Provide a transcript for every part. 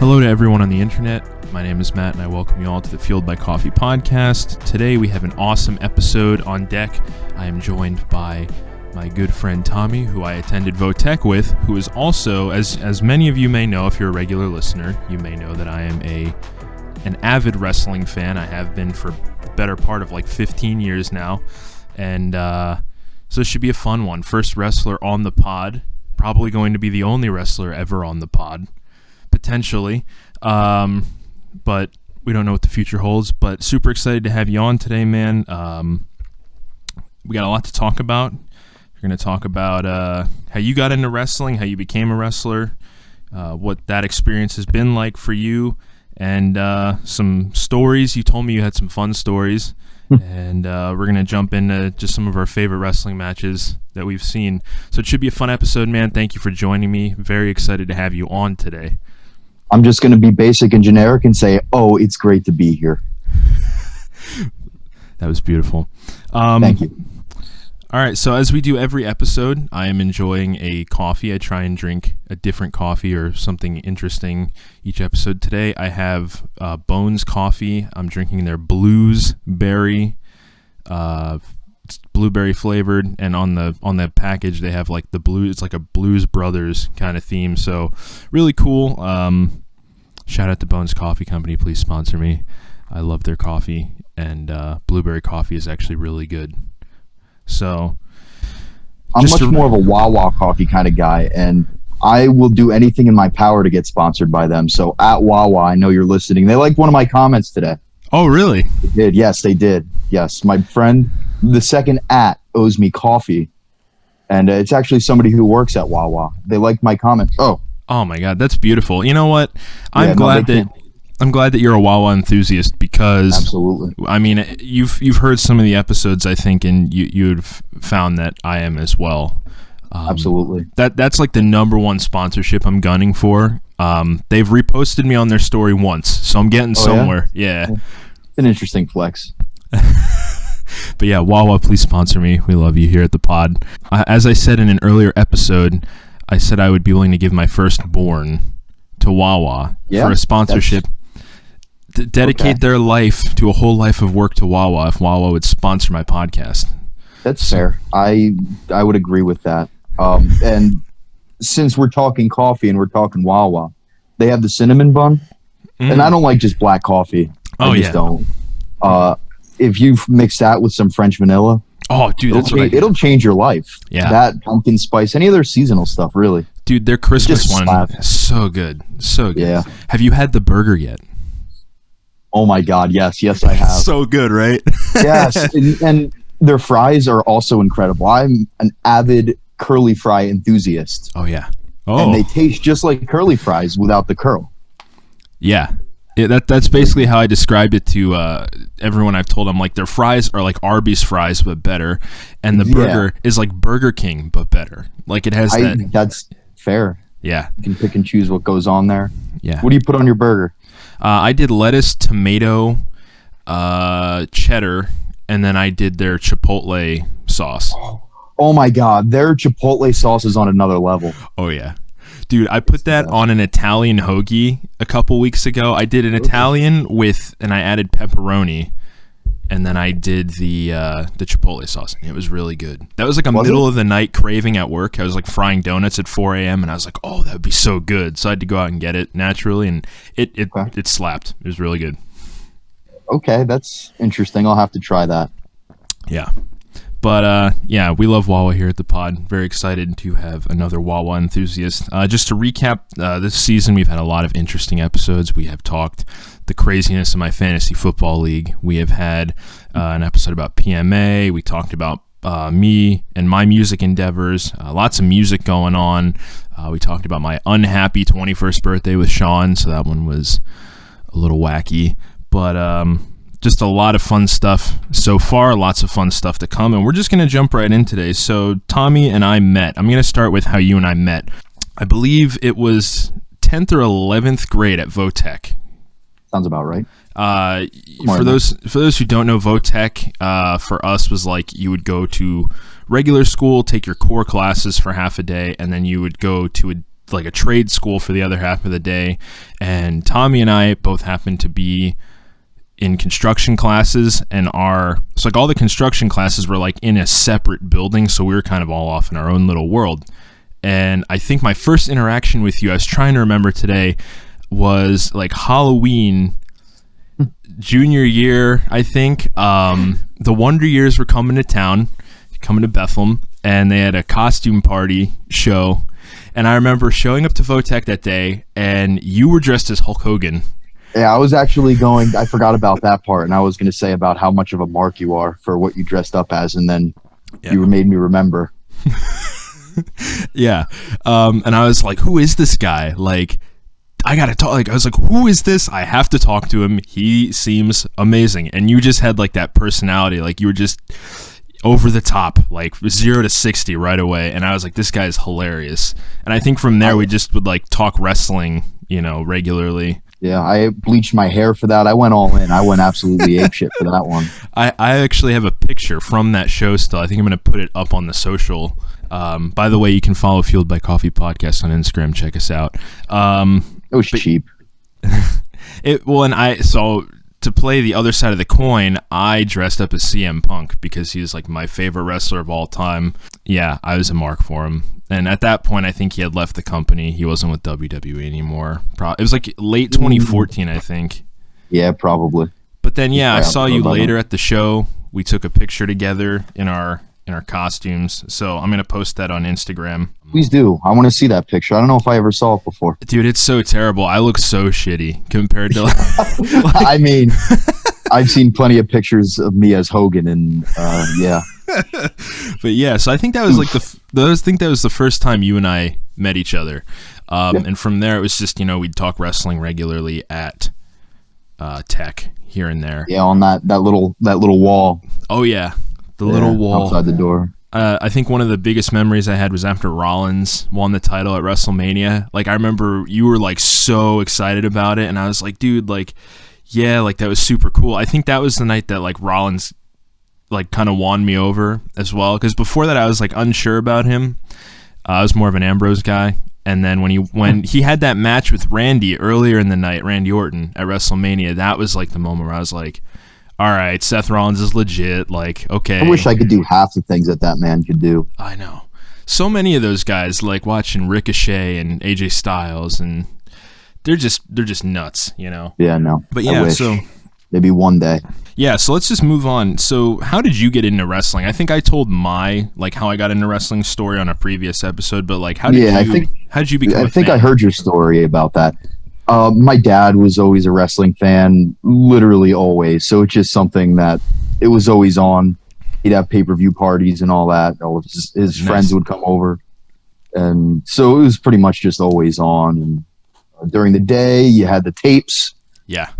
Hello to everyone on the internet. My name is Matt and I welcome you all to the Fueled by Coffee podcast. Today we have an awesome episode on deck. I am joined by my good friend Tommy, who I attended Votech with, who is also, as many of you may know, if you're a regular listener, you may know that I am an avid wrestling fan. I have been for the better part of like 15 years now. And so it should be a fun one. First wrestler on the pod. Probably going to be the only wrestler ever on the pod. Potentially. But we don't know what the future holds. But super excited to have you on today, man. We got a lot to talk about. We're going to talk about how you got into wrestling, how you became a wrestler, what that experience has been like for you, and some stories. You told me you had some fun stories. And we're going to jump into just some of our favorite wrestling matches that we've seen. So it should be a fun episode, man. Thank you for joining me. Very excited to have you on today. I'm just going to be basic and generic and say, oh, it's great to be here. That was beautiful. Thank you. All right, so as we do every episode, I am enjoying a coffee. I try and drink a different coffee or something interesting each episode. Today I have Bones Coffee. I'm drinking their Bluesberry. It's blueberry flavored, and on the package they have like the blue. It's like a Blues Brothers kind of theme. So really cool. Shout out to Bones Coffee Company. Please sponsor me. I love their coffee, and blueberry coffee is actually really good. So I'm much more of a WAWA coffee kind of guy, and I will do anything in my power to get sponsored by them. So at WAWA, I know you're listening. They liked one of my comments today. Oh, really? They did. Yes, they did. Yes. My friend, the second owes me coffee, and it's actually somebody who works at WAWA. They liked my comment. Oh my God, that's beautiful. You know what? I'm glad that you're a WAWA enthusiast because absolutely. I mean, you've heard some of the episodes, I think, and you've found that I am as well. Absolutely. That's like the number one sponsorship I'm gunning for. They've reposted me on their story once, so I'm getting somewhere. Yeah. It's an interesting flex. But yeah, WAWA, please sponsor me. We love you here at the pod. As I said in an earlier episode, I said I would be willing to give my firstborn to WAWA for a sponsorship. Dedicate their life to a whole life of work to WAWA if WAWA would sponsor my podcast. That's fair. I would agree with that. And since we're talking coffee and we're talking WAWA, they have the cinnamon bun, and I don't like just black coffee. I just don't. If you mix that with some French vanilla, dude, it'll change your life. Yeah, that pumpkin spice, any other seasonal stuff, really. Dude, their Christmas one is so good, so good. Yeah. Have you had the burger yet? Oh my God, yes, I have. So good, right? Yes, and their fries are also incredible. I'm an avid curly fry enthusiast. Oh yeah. And they taste just like curly fries without the curl. Yeah. That's basically how I described it to everyone I've told them. Like, their fries are like Arby's fries, but better. And the burger is like Burger King, but better. Like, it has that. That's fair. Yeah. You can pick and choose what goes on there. Yeah. What do you put on your burger? I did lettuce, tomato, cheddar, and then I did their Chipotle sauce. Oh my God. Their Chipotle sauce is on another level. Oh, yeah. Dude, I put that on an Italian hoagie a couple weeks ago. I did an Italian and I added pepperoni, and then I did the Chipotle sauce, and it was really good. That was like a middle of the night craving at work. I was like frying donuts at 4 a.m., and I was like, oh, that would be so good. So I had to go out and get it naturally, and it slapped. It was really good. Okay, that's interesting. I'll have to try that. Yeah. But, we love WAWA here at the pod. Very excited to have another WAWA enthusiast. Just to recap, this season we've had a lot of interesting episodes. We have talked the craziness of my fantasy football league. We have had an episode about PMA. We talked about me and my music endeavors. Lots of music going on. We talked about my unhappy 21st birthday with Sean, so that one was a little wacky. But just a lot of fun stuff so far, lots of fun stuff to come, and we're just going to jump right in today. So Tommy and I met. I'm going to start with how you and I met. I believe it was 10th or 11th grade at Votech. Sounds about right. For those who don't know, Votech for us was like you would go to regular school, take your core classes for half a day, and then you would go to like a trade school for the other half of the day, and Tommy and I both happened to be in construction classes, and so like all the construction classes were like in a separate building, so we were kind of all off in our own little world. And I think my first interaction with you, I was trying to remember today, was like Halloween junior year, I think. The Wonder Years were coming to town, coming to Bethlehem, and they had a costume party show. And I remember showing up to Votech that day, and you were dressed as Hulk Hogan. Yeah, I was actually I forgot about that part, and I was going to say about how much of a mark you are for what you dressed up as, and then you made me remember. Yeah. And I was like, who is this guy? Like, I got to talk. Like, I was like, who is this? I have to talk to him. He seems amazing. And you just had like that personality. Like, you were just over the top, like 0 to 60 right away. And I was like, this guy is hilarious. And I think from there, we just would like talk wrestling, regularly. Yeah, I bleached my hair for that. I went all in. I went absolutely apeshit for that one. I actually have a picture from that show still. I think I'm going to put it up on the social. By the way, you can follow Fueled by Coffee Podcast on Instagram. Check us out. It was cheap. So to play the other side of the coin, I dressed up as CM Punk because he's like my favorite wrestler of all time. Yeah, I was a mark for him. And at that point, I think he had left the company. He wasn't with WWE anymore. It was like late 2014, I think. Yeah, probably. But then, I saw you later at the show. We took a picture together in our costumes. So I'm going to post that on Instagram. Please do. I want to see that picture. I don't know if I ever saw it before. Dude, it's so terrible. I look so shitty compared to I mean, I've seen plenty of pictures of me as Hogan, and yeah. But yeah, so I think that was like the first time you and I met each other. And from there it was just, we'd talk wrestling regularly at Tech here and there. Yeah, on that little wall. Oh yeah. The little wall outside the door. I think one of the biggest memories I had was after Rollins won the title at WrestleMania. Like, I remember you were like so excited about it, and I was like, dude, like, yeah, like that was super cool. I think that was the night that like Rollins like kind of won me over as well, because before that I was like unsure about him. I was more of an Ambrose guy, and then when he had that match with Randy earlier in the night, Randy Orton at WrestleMania, that was like the moment where I was like, all right, Seth Rollins is legit. Like, okay. I wish I could do half the things that man could do. I know. So many of those guys, like watching Ricochet and AJ Styles, and they're just nuts, Yeah, no. But yeah, so maybe one day. Yeah, so let's just move on. So how did you get into wrestling? I think I told my how I got into wrestling story on a previous episode, but like how did you become a fan? I heard your story about that. My dad was always a wrestling fan, literally always. So it's just something that it was always on. He'd have pay-per-view parties and all that. All of his friends would come over. And so it was pretty much just always on. And during the day, you had the tapes. Yeah.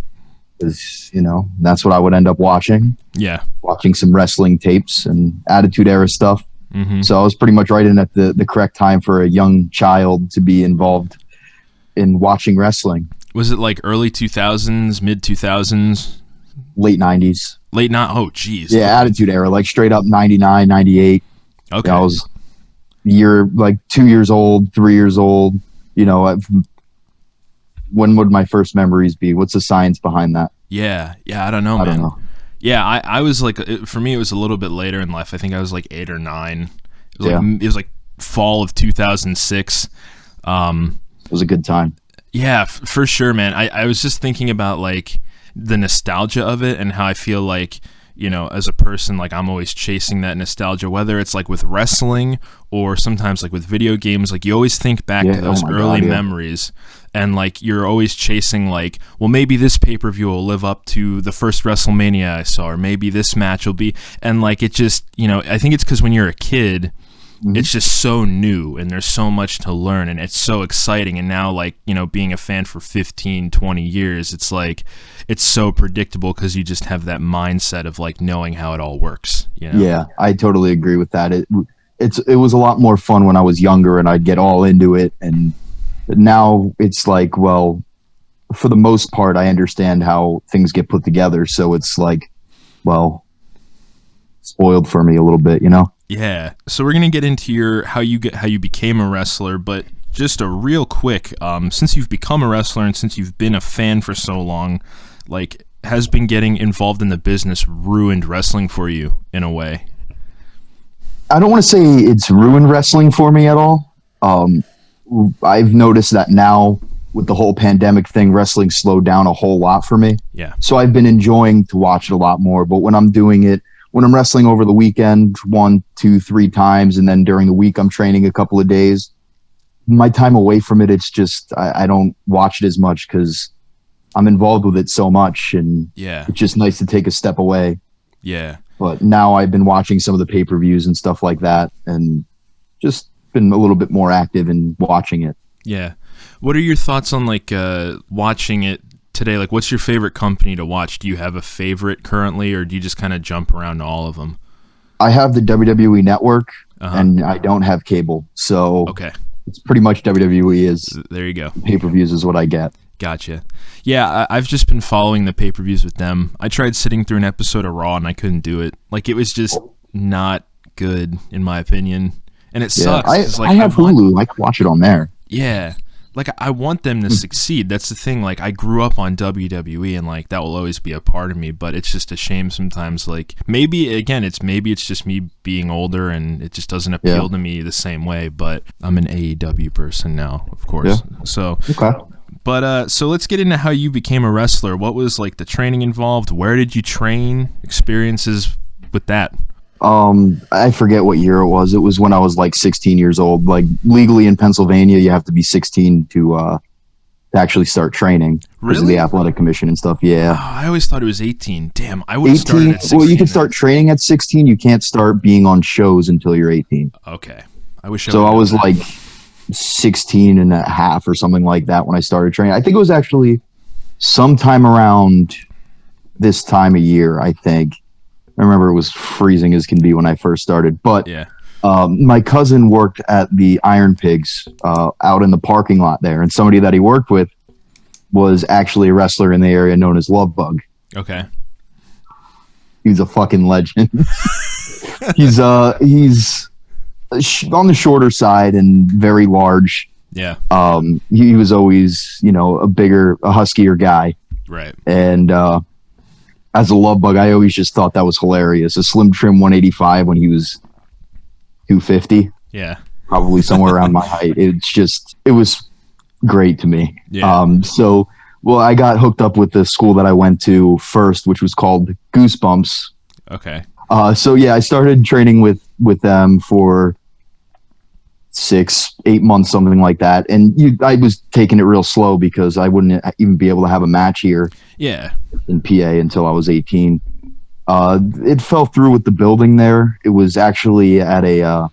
Because, that's what I would end up watching. Yeah. Watching some wrestling tapes and Attitude Era stuff. Mm-hmm. So I was pretty much right in at the correct time for a young child to be involved in watching wrestling. Was it like early 2000s, mid 2000s? Late 90s. Oh, geez. Yeah, Attitude Era, like straight up 99, 98. Okay. I was 2 years old, 3 years old. When would my first memories be? What's the science behind that? Yeah, I don't know, man. I don't know. Yeah, I was like, for me, it was a little bit later in life. I think I was like 8 or 9. It was like fall of 2006. It was a good time. Yeah, for sure, man. I was just thinking about like the nostalgia of it and how I feel like, as a person, like I'm always chasing that nostalgia, whether it's like with wrestling or sometimes like with video games. Like you always think back to those early memories, and like you're always chasing like, well, maybe this pay-per-view will live up to the first WrestleMania I saw, or maybe this match will be, and like it just, I think it's because when you're a kid, it's just so new and there's so much to learn and it's so exciting. And now, like, being a fan for 15, 20 years, it's like, it's so predictable because you just have that mindset of like knowing how it all works. Yeah, I totally agree with that. It was a lot more fun when I was younger and I'd get all into it. And now it's like, well, for the most part, I understand how things get put together. So it's like, well, spoiled for me a little bit, Yeah. So we're gonna get into how you became a wrestler, but just a real quick, since you've become a wrestler and since you've been a fan for so long, like, has been getting involved in the business ruined wrestling for you in a way? I don't want to say it's ruined wrestling for me at all. I've noticed that now with the whole pandemic thing, wrestling slowed down a whole lot for me. Yeah. So I've been enjoying to watch it a lot more. But when I'm doing it, when I'm wrestling over the weekend, 1, 2, 3 times, and then during the week I'm training a couple of days, my time away from it, it's just I don't watch it as much because I'm involved with it so much, and yeah, it's just nice to take a step away. Yeah. But now I've been watching some of the pay-per-views and stuff like that, and just been a little bit more active in watching it. Yeah. What are your thoughts on like watching it today? Like, what's your favorite company to watch? Do you have a favorite currently, or do you just kind of jump around to all of them? I have the WWE Network, and I don't have cable, so okay, it's pretty much WWE is. There you go. Pay-per-views is what I get. Gotcha. Yeah, I've just been following the pay-per-views with them. I tried sitting through an episode of Raw, and I couldn't do it. Like, it was just not good, in my opinion. And it sucks. I have Hulu. I can watch it on there. Yeah. Like, I want them to succeed. That's the thing. Like, I grew up on WWE, and, like, that will always be a part of me. But it's just a shame sometimes. Like, maybe it's just me being older, and it just doesn't appeal to me the same way. But I'm an AEW person now, of course. Yeah. So, okay. But so let's get into how you became a wrestler. What was like the training involved? Where did you train? Experiences with that? I forget what year it was. It was when I was like 16 years old. Like, legally in Pennsylvania, you have to be 16 to actually start training. Really? Because of the athletic commission and stuff. Yeah. Oh, I always thought it was 18. Damn, I would have started at 16. Well, you can start training at 16. You can't start being on shows until you're 18. Okay. I wish. So I was like 16 and a half or something like that when I started training. I think it was actually sometime around this time of year, I think. I remember it was freezing as can be when I first started. But yeah. My cousin worked at the Iron Pigs out in the parking lot there, and somebody that he worked with was actually a wrestler in the area known as Love Bug. Okay. He's a fucking legend. He's on the shorter side and very large. Yeah. He was always, a huskier guy. Right. And as a Love Bug, I always just thought that was hilarious. A slim trim 185 when he was 250. Yeah. Probably somewhere around my height. It was great to me. Yeah. I got hooked up with the school that I went to first, which was called Goosebumps. Okay. I started training with them for 6-8 months, something like that. And I was taking it real slow because I wouldn't even be able to have a match here in PA until I was 18. It fell through with the building there. It was actually at a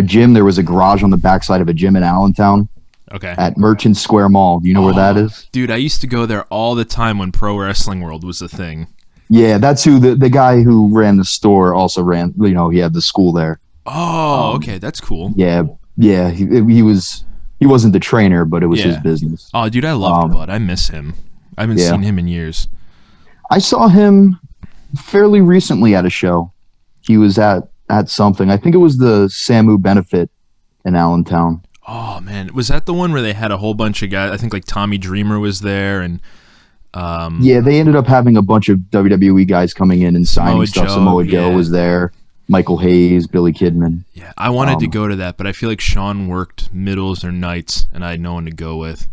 gym. There was a garage on the backside of a gym in Allentown. Okay. At Merchant Square Mall. Do you know where that is? Dude, I used to go there all the time when Pro Wrestling World was a thing. Yeah, that's who the guy who ran the store also ran. He had the school there. Oh, okay, that's cool. Yeah. He wasn't the trainer, but it was his business. Oh, dude, I love Bud. I miss him. I haven't seen him in years. I saw him fairly recently at a show. He was at something. I think it was the SAMU benefit in Allentown. Oh man, was that the one where they had a whole bunch of guys? I think like Tommy Dreamer was there, and they ended up having a bunch of WWE guys coming in and signing stuff. Samoa Joe was there. Michael Hayes, Billy Kidman. Yeah, I wanted to go to that, but I feel like Sean worked middles or nights, and I had no one to go with.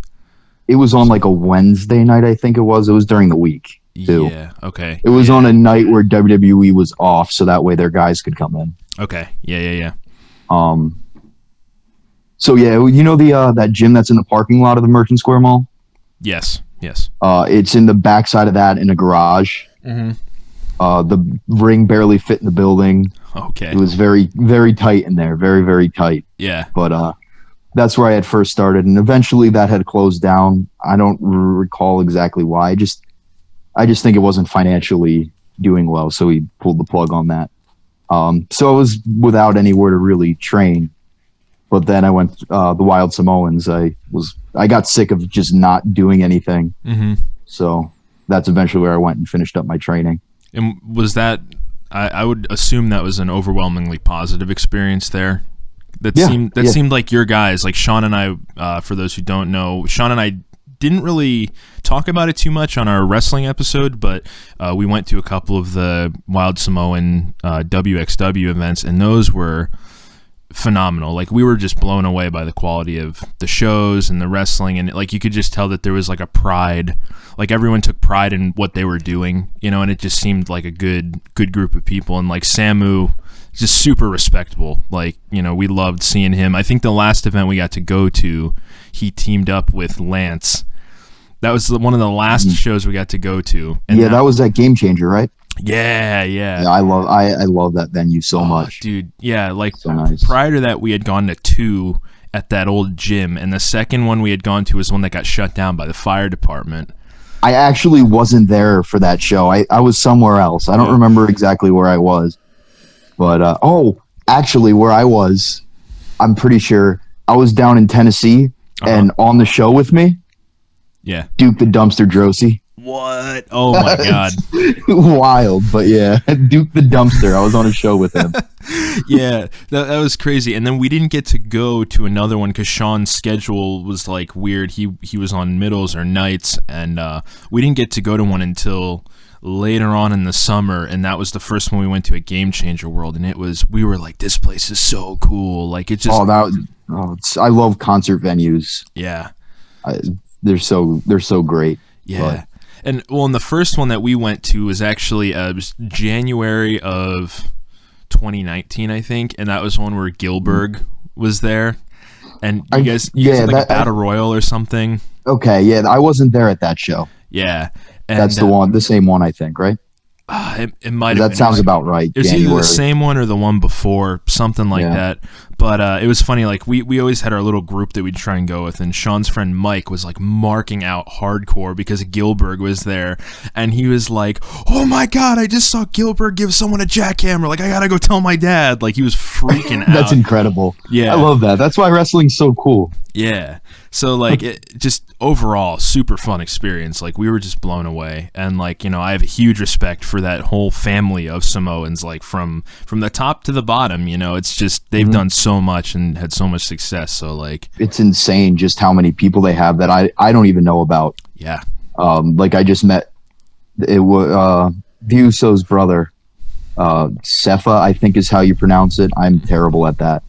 It was on like a Wednesday night, I think it was. It was during the week, too. Yeah, okay. It was on a night where WWE was off, so that way their guys could come in. Okay, yeah. So yeah, that gym that's in the parking lot of the Merchant Square Mall? Yes. It's in the backside of that in a garage. Mm-hmm. The ring barely fit in the building. Okay. It was very, very tight in there. Very, very tight. Yeah. But that's where I had first started, and eventually that had closed down. I don't recall exactly why. I just think it wasn't financially doing well, so he pulled the plug on that. So I was without anywhere to really train. But then I went the Wild Samoans. I got sick of just not doing anything. Mm-hmm. So that's eventually where I went and finished up my training. And was that, I would assume that was an overwhelmingly positive experience there, That seemed like your guys. Like Sean and I, for those who don't know, Sean and I didn't really talk about it too much on our wrestling episode, but we went to a couple of the Wild Samoan WXW events, and those were phenomenal. Like, we were just blown away by the quality of the shows and the wrestling, and like you could just tell that there was like a pride, like everyone took pride in what they were doing, you know, and it just seemed like a good group of people. And like Samu, just super respectable. Like, you know, we loved seeing him. I think the last event we got to go to, he teamed up with Lance. That was one of the last shows we got to go to. And that was that Game Changer, right? Yeah. I love that venue so much, dude. Yeah, like so nice. Prior to that, we had gone to 2 at that old gym, and the second one we had gone to was one that got shut down by the fire department. I actually wasn't there for that show. I was somewhere else. I don't remember exactly where I was, but actually, where I was, I'm pretty sure I was down in Tennessee, and on the show with me. Yeah. Duke the Dumpster Drosy. What? Oh my God. Wild, but yeah. Duke the Dumpster. I was on a show with him. Yeah, that was crazy. And then we didn't get to go to another one because Sean's schedule was like weird. He was on middles or nights, and we didn't get to go to one until later on in the summer, and that was the first one we went to at Game Changer World, and we were like, this place is so cool. Like, it just I love concert venues. Yeah. They're so great. Yeah. But. And well, and the first one that we went to was actually was January of 2019, I think, and that was one where Gilbert was there. And you guys had like a battle royal or something. Okay, yeah, I wasn't there at that show. Yeah. And that's the same one, I think, right? It might have been. That sounds about right. It was either the same one or the one before, something like that. But it was funny, like we always had our little group that we'd try and go with, and Sean's friend Mike was like marking out hardcore because Gilbert was there, and he was like, oh my God, I just saw Gilbert give someone a jackhammer, like I gotta go tell my dad. Like, he was freaking out. That's incredible. Yeah. I love that. That's why wrestling's so cool. Yeah. So like, it just overall super fun experience. Like, we were just blown away, and like, you know, I have a huge respect for that whole family of Samoans, like from the top to the bottom. You know, it's just they've done so much and had so much success. So like, it's insane just how many people they have that I don't even know about. Yeah. Like, I just met Vuso's brother, Sefa, I think is how you pronounce it. I'm terrible at that.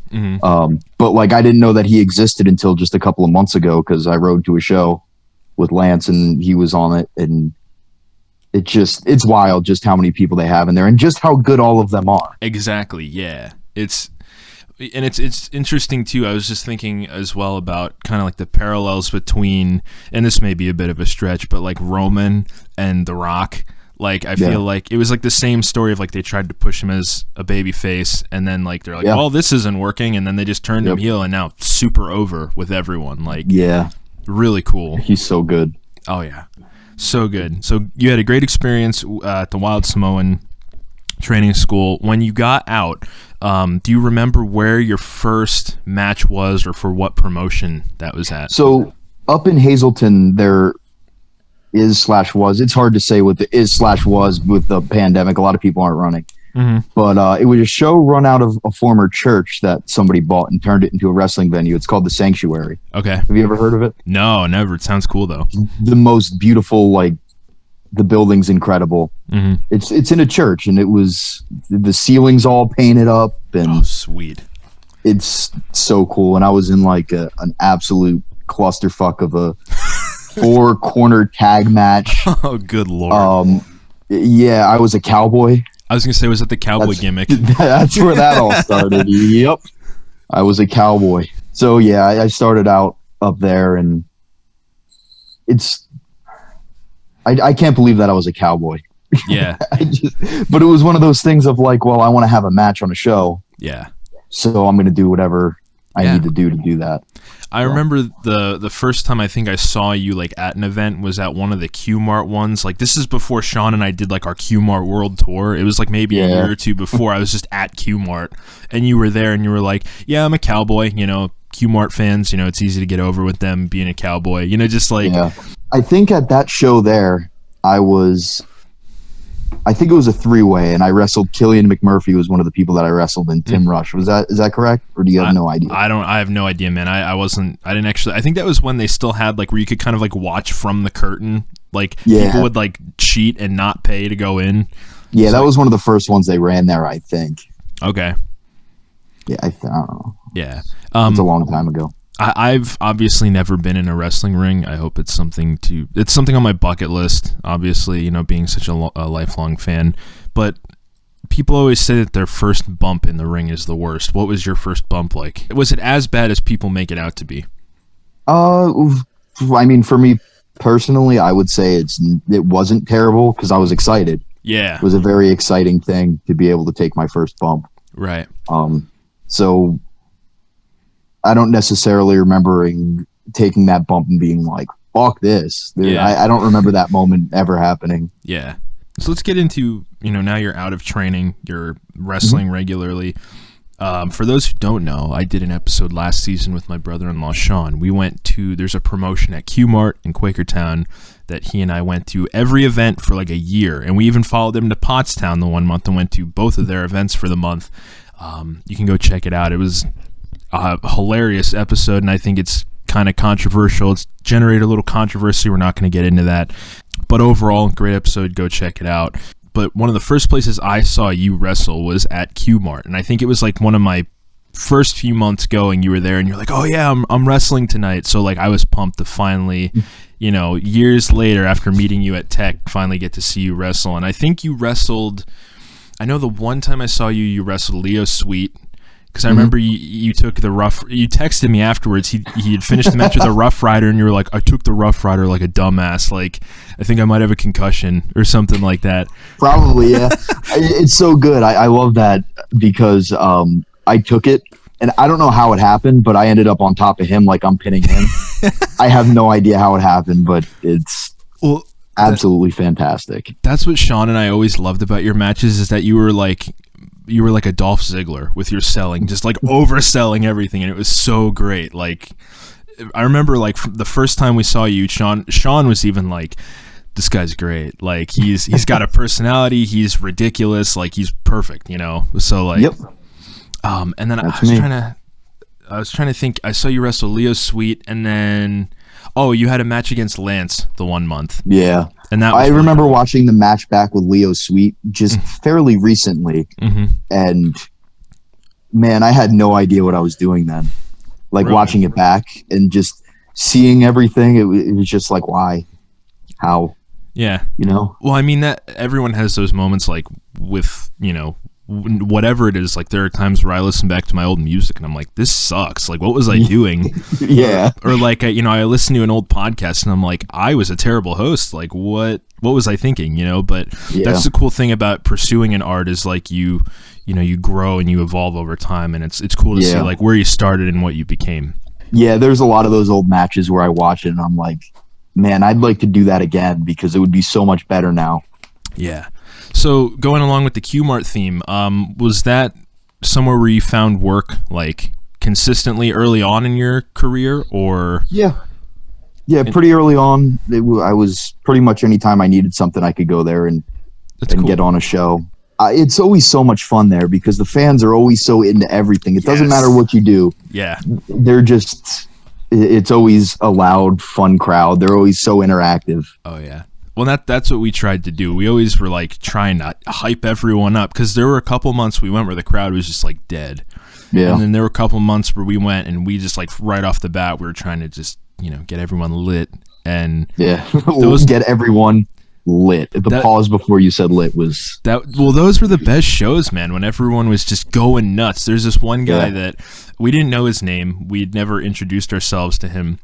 But like, I didn't know that he existed until just a couple of months ago, because I rode to a show with Lance and he was on it, and it's wild just how many people they have in there and just how good all of them are. Exactly. Yeah. It's interesting too. I was just thinking as well about kind of like the parallels between, and this may be a bit of a stretch, but like Roman and The Rock. Like, I feel like it was like the same story of like they tried to push him as a baby face, and then like they're like, oh, this isn't working, and then they just turned him heel, and now super over with everyone. Like, really cool. He's so good. Oh yeah, so good. So you had a great experience at the Wild Samoan training school. When you got out, do you remember where your first match was, or for what promotion that was at? So up in Hazleton, there was, it's hard to say what the was with the pandemic. A lot of people aren't running. But it was a show run out of a former church that somebody bought and turned it into a wrestling venue. It's called the Sanctuary. Okay. Have you ever heard of it? No, never. It sounds cool though. The most beautiful, like, the building's incredible. It's in a church, and it was, the ceiling's all painted up, and sweet. It's so cool. And I was in like an absolute clusterfuck of a 4-corner tag match. Oh, good Lord. Yeah, I was a cowboy. I was gonna say, was it the cowboy gimmick? That's where that all started. Yep, I was a cowboy. So yeah, I started out up there, and I can't believe that I was a cowboy. Yeah. But it was one of those things of like, well, I want to have a match on a show. Yeah. So I'm gonna do whatever I need to do that. I remember the first time I think I saw you like at an event was at one of the Q-Mart ones. Like, this is before Sean and I did like our Q-Mart World Tour. It was like maybe a year or two before. I was just at Q-Mart, and you were there, and you were like, yeah, I'm a cowboy, you know, Q-Mart fans, you know, it's easy to get over with them being a cowboy, you know, just like. Yeah. I think at that show there, I was I think it was a 3-way, and I wrestled Killian McMurphy was one of the people that I wrestled, and Tim Rush. Is that correct, or do you have no idea? I have no idea, man. I didn't actually. I think that was when they still had like where you could kind of like watch from the curtain, like people would like cheat and not pay to go in. Yeah, that was one of the first ones they ran there, I think. Okay. Yeah, I don't know. Yeah, it's a long time ago. I've obviously never been in a wrestling ring. I hope it's something on my bucket list, obviously, being such a lifelong fan. But people always say that their first bump in the ring is the worst. What was your first bump like? Was it as bad as people make it out to be? I mean, for me personally, I would say it wasn't terrible because I was excited. Yeah. It was a very exciting thing to be able to take my first bump. Right. So I don't necessarily remember taking that bump and being like, fuck this. Yeah. I don't remember that moment ever happening. Yeah. So let's get into, now you're out of training, you're wrestling regularly. For those who don't know, I did an episode last season with my brother-in-law, Sean. We went there's a promotion at Q-Mart in Quakertown that he and I went to every event for like a year. And we even followed them to Pottstown the one month and went to both of their events for the month. You can go check it out. It was a hilarious episode, and I think it's kind of controversial. It's generated a little controversy. We're not going to get into that. But overall, great episode. Go check it out. But one of the first places I saw you wrestle was at Q-Mart. And I think it was like one of my first few months going. You were there and you're like, oh yeah, I'm wrestling tonight. So like I was pumped to finally, years later after meeting you at Tech, finally get to see you wrestle. And I think you wrestled, I know the one time I saw you wrestled Leo Sweet. Because I remember you took you texted me afterwards, he had finished the match with a Rough Rider, and you were like, I took the Rough Rider like a dumbass, like, I think I might have a concussion, or something like that. Probably, yeah. It's so good. I love that, because I took it, and I don't know how it happened, but I ended up on top of him like I'm pinning him. I have no idea how it happened, but it's absolutely fantastic. That's what Sean and I always loved about your matches, is that you were like a Dolph Ziggler with your selling, just like overselling everything, and it was so great. Like, I remember like the first time we saw you, Sean was even like, this guy's great. Like he's got a personality, he's ridiculous, like he's perfect, So like, yep. And then That's I was trying to think. I saw you wrestle Leo Sweet, and then you had a match against Lance the one month. Yeah. And that I remember watching the match back with Leo Sweet just fairly recently, and man, I had no idea what I was doing then. Like really? Watching it back and just seeing everything, it was just like, why, how? Yeah, Well, I mean, that everyone has those moments, like with whatever it is. Like there are times where I listen back to my old music and I'm like, this sucks. Like, what was I doing? Yeah. Or like, I listen to an old podcast and I'm like, I was a terrible host. Like, what was I thinking? But that's the cool thing about pursuing an art, is like you grow and you evolve over time, and it's cool to see like where you started and what you became. Yeah, there's a lot of those old matches where I watch it and I'm like, man, I'd like to do that again, because it would be so much better now. Yeah. So going along with the Q-Mart theme, was that somewhere where you found work like consistently early on in your career, or? Yeah, pretty early on. I was pretty much anytime I needed something, I could go there and cool. Get on a show. It's always so much fun there because the fans are always so into everything. It doesn't matter what you do. Yeah. It's always a loud, fun crowd. They're always so interactive. Oh, yeah. Well, that's what we tried to do. We always were like trying to hype everyone up, because there were a couple months we went where the crowd was just like dead. Yeah. And then there were a couple months where we went and we just like right off the bat, we were trying to just, get everyone lit. And get everyone lit. The pause before you said lit was those were the best shows, man, when everyone was just going nuts. There's this one guy that we didn't know his name. We'd never introduced ourselves to him.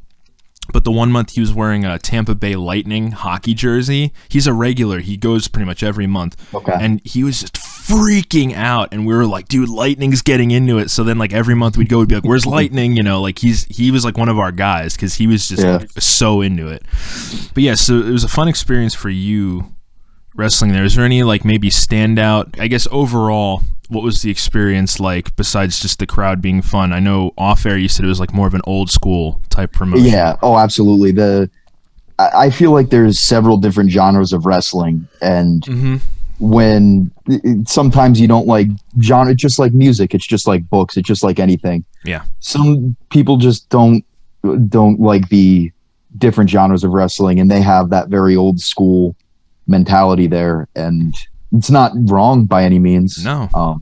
But the one month he was wearing a Tampa Bay Lightning hockey jersey. He's a regular. He goes pretty much every month. Okay. And he was just freaking out. And we were like, dude, Lightning's getting into it. So then like every month we'd be like, where's Lightning? Like he was like one of our guys, because he was just so into it. But yeah, so it was a fun experience for you wrestling there. Is there any like maybe standout, I guess overall, what was the experience like besides just the crowd being fun? I know off air you said it was like more of an old school type promotion. Yeah, absolutely. I feel like there's several different genres of wrestling, and when sometimes you don't like genre, it's just like music, it's just like books, it's just like anything. Yeah. Some people just don't like the different genres of wrestling, and they have that very old school mentality there, and it's not wrong by any means. No.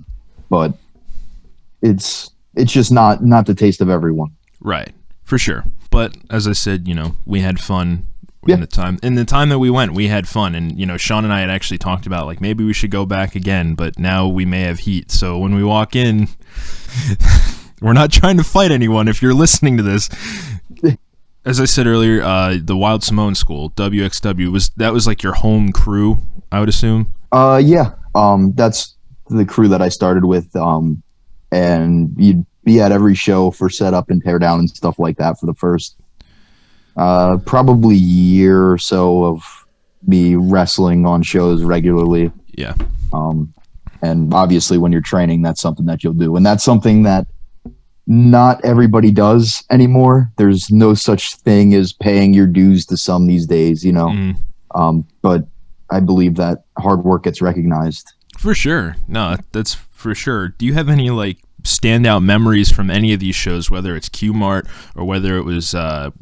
But it's just not the taste of everyone. Right. For sure. But as I said, we had fun Yeah. in the time that we went, we had fun. And, Sean and I had actually talked about, like, maybe we should go back again, but now we may have heat. So when we walk in, we're not trying to fight anyone if you're listening to this. As I said earlier, the Wild Samoan School, WXW, that was like your home crew, I would assume? Yeah. That's the crew that I started with. And you'd be at every show for setup and tear down and stuff like that for the first probably year or so of me wrestling on shows regularly. Yeah. And obviously when you're training, that's something that you'll do. And that's something that not everybody does anymore. There's no such thing as paying your dues to some these days, but I believe that hard work gets recognized. For sure. No, that's for sure. Do you have any, like, standout memories from any of these shows, whether it's Q-Mart or whether it was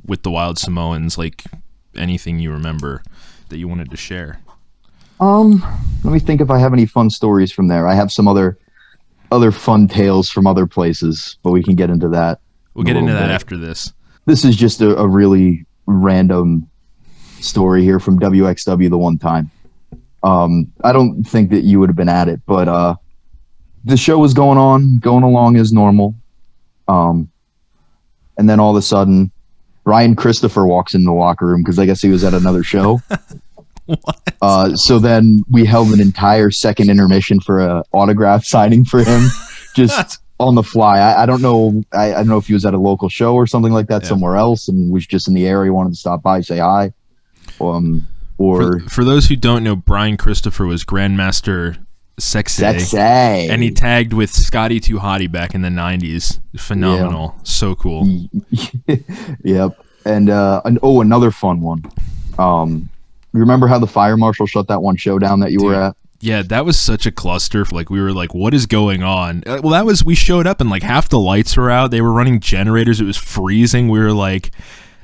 with the Wild Samoans, like anything you remember that you wanted to share? Let me think if I have any fun stories from there. I have some other fun tales from other places, but we can get into that. We'll get into that after this. This is just a really random story here from WXW the one time. I don't think that you would have been at it, but the show was going along as normal. And then all of a sudden, Brian Christopher walks in the locker room because I guess he was at another show. What? So then we held an entire second intermission for a autograph signing for him, just on the fly. I don't know. I don't know if he was at a local show or something like that somewhere else, and was just in the area, wanted to stop by, say hi. Or for those who don't know, Brian Christopher was Grandmaster Sexay, and he tagged with Scotty 2 Hotty back in the 90s. Phenomenal. Yeah. So cool. Yep. And another fun one. You remember how the fire marshal shut that one show down that you were at? Yeah, that was such a cluster. Like, we were like, what is going on? Well, we showed up and like half the lights were out. They were running generators. It was freezing. We were like,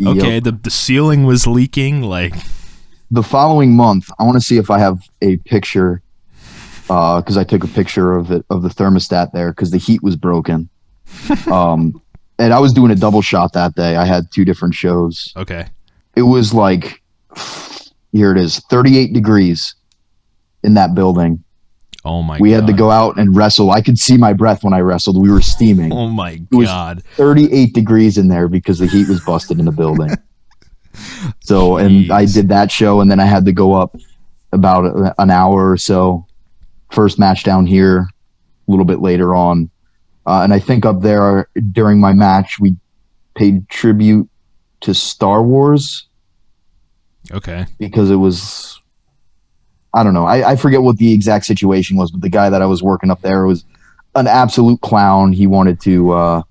okay, the ceiling was leaking. Like, the following month, I want to see if I have a picture, because I took a picture of the thermostat there because the heat was broken. And I was doing a double shot that day. I had 2 different shows. Okay. It was like, here it is, 38 degrees in that building. Oh my God. We had to go out and wrestle. I could see my breath when I wrestled. We were steaming. Oh my God. It was 38 degrees in there because the heat was busted in the building. So, and I did that show, and then I had to go up about an hour or so. First match down here, a little bit later on. And I think up there during my match, we paid tribute to Star Wars. Okay. Because it was, I don't know. I forget what the exact situation was, but the guy that I was working up there was an absolute clown. He wanted to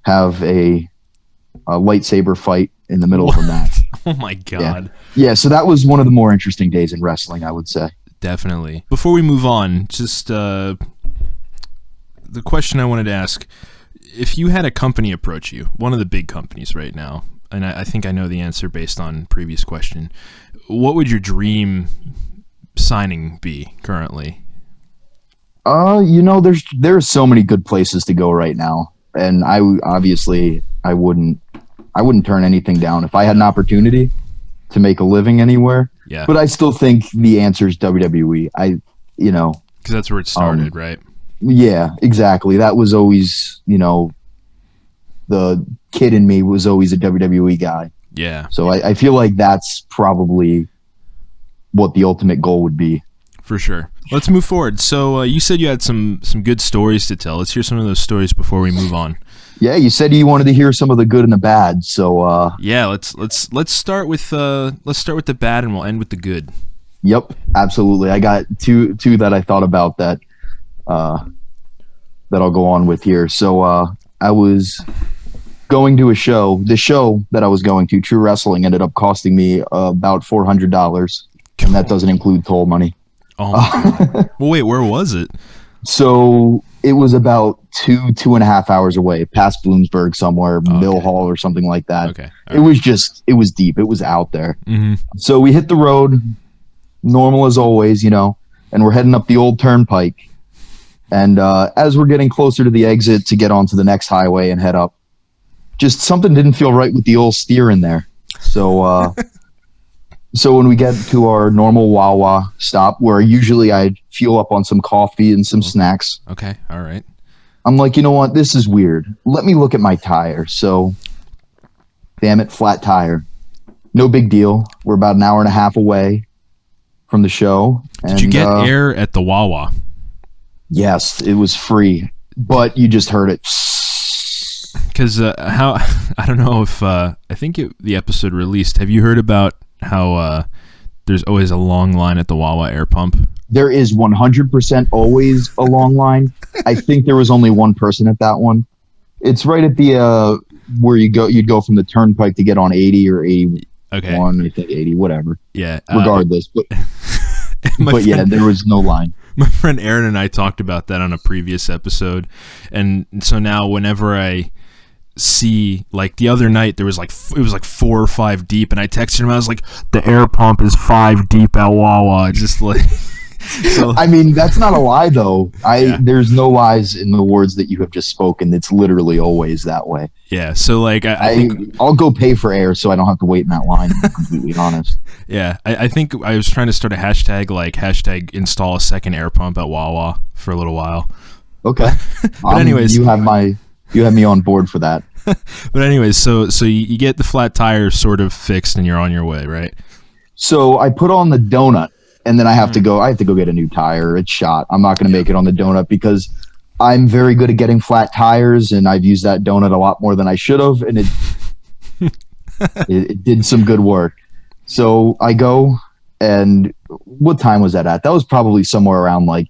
have a lightsaber fight in the middle of a match. Oh my God. Yeah, so that was one of the more interesting days in wrestling, I would say. Definitely. Before we move on, just the question I wanted to ask, if you had a company approach you, one of the big companies right now, and I think I know the answer based on previous question, what would your dream signing be currently? There's so many good places to go right now, and I wouldn't turn anything down if I had an opportunity to make a living anywhere. Yeah. But I still think the answer is WWE. Because that's where it started, right? Yeah, exactly. That was always, the kid in me was always a WWE guy. Yeah. So I feel like that's probably what the ultimate goal would be. For sure. Let's move forward. So you said you had some good stories to tell. Let's hear some of those stories before we move on. Yeah, you said you wanted to hear some of the good and the bad. So yeah, let's start with the bad and we'll end with the good. Yep, absolutely. I got two that I thought about that I'll go on with here. So I was going to a show. The show that I was going to, True Wrestling, ended up costing me about $400, and that doesn't include toll money. Oh, my God. Well, wait, where was it? So it was about 2.5 hours away, past Bloomsburg somewhere, Mill Hall or something like that. Okay. It was deep. It was out there. Mm-hmm. So we hit the road, normal as always, and we're heading up the old turnpike. And as we're getting closer to the exit to get onto the next highway and head up, just something didn't feel right with the old steer in there. So so when we get to our normal Wawa stop, where usually I'd fuel up on some coffee and some snacks. Okay, all right. I'm like, you know what? This is weird. Let me look at my tire. So, damn it, flat tire. No big deal. We're about an hour and a half away from the show. Did you get air at the Wawa? Yes, it was free, but you just heard it. Because I don't know if I think the episode released. Have you heard about how there's always a long line at the Wawa air pump? There is 100% always a long line. I think there was only one person at that one. It's right at the where you'd go from the turnpike to get on 80 or 81. Okay. I think 80, whatever. Yeah. Regardless, but yeah, there was no line. My friend Aaron and I talked about that on a previous episode, and so now whenever I see, like the other night, it was like 4 or 5 deep, and I texted him. I was like, "The air pump is 5 deep at Wawa." Just like, so. I mean, that's not a lie though. There's no lies in the words that you have just spoken. It's literally always that way. Yeah. So like, I think I'll go pay for air so I don't have to wait in that line. To be completely honest. Yeah, I think I was trying to start a hashtag install a second air pump at Wawa for a little while. Okay. But anyways, you have me on board for that. But anyways, so you get the flat tire sort of fixed and you're on your way, right? So I put on the donut and then I have to go get a new tire. It's shot. I'm not going to make it on the donut because I'm very good at getting flat tires and I've used that donut a lot more than I should have, and it did some good work. So I go, and what time was that at? That was probably somewhere around like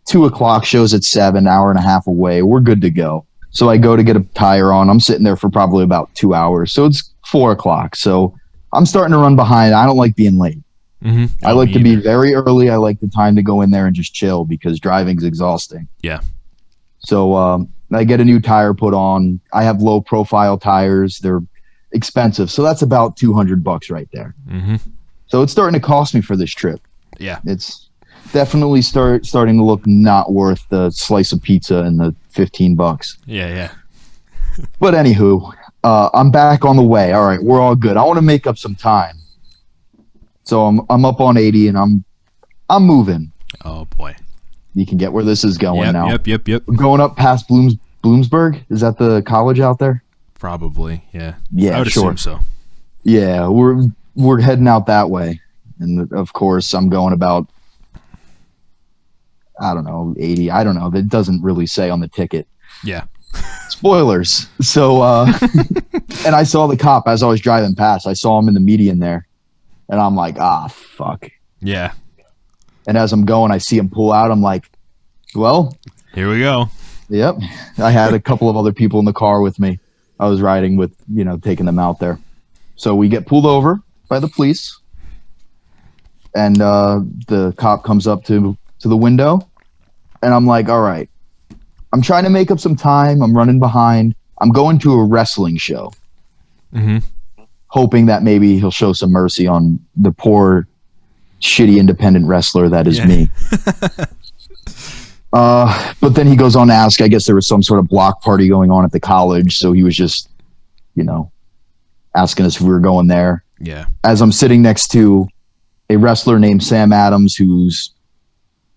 2:00. Shows at 7, hour and a half away. We're good to go. So I go to get a tire on. I'm sitting there for probably about 2 hours. So it's 4:00. So I'm starting to run behind. I don't like being late. Mm-hmm. I like to be very early. I like the time to go in there and just chill because driving's exhausting. Yeah. So I get a new tire put on. I have low profile tires. They're expensive. So that's about $200 right there. Mm-hmm. So it's starting to cost me for this trip. Yeah. It's definitely starting to look not worth the slice of pizza and the $15. Yeah. But anywho, I'm back on the way. All right, we're all good. I want to make up some time. So I'm up on 80 and I'm moving. Oh boy. You can get where this is going now. Yep. We're going up past Bloomsburg. Is that the college out there? Probably, yeah. Yeah, I would assume so. Yeah, we're heading out that way. And of course, I'm going about, I don't know, 80. I don't know. That doesn't really say on the ticket. Yeah. Spoilers. So, and I saw the cop as I was driving past. I saw him in the median there. And I'm like, fuck. Yeah. And as I'm going, I see him pull out. I'm like, well. Here we go. Yep. I had a couple of other people in the car with me. I was riding with, taking them out there. So we get pulled over by the police. And the cop comes up to the window. And I'm like, all right. I'm trying to make up some time. I'm running behind. I'm going to a wrestling show. Mm-hmm. Hoping that maybe he'll show some mercy on the poor, shitty independent wrestler that is me. But then he goes on to ask, I guess there was some sort of block party going on at the college. So he was just, asking us if we were going there. Yeah. As I'm sitting next to a wrestler named Sam Adams, who's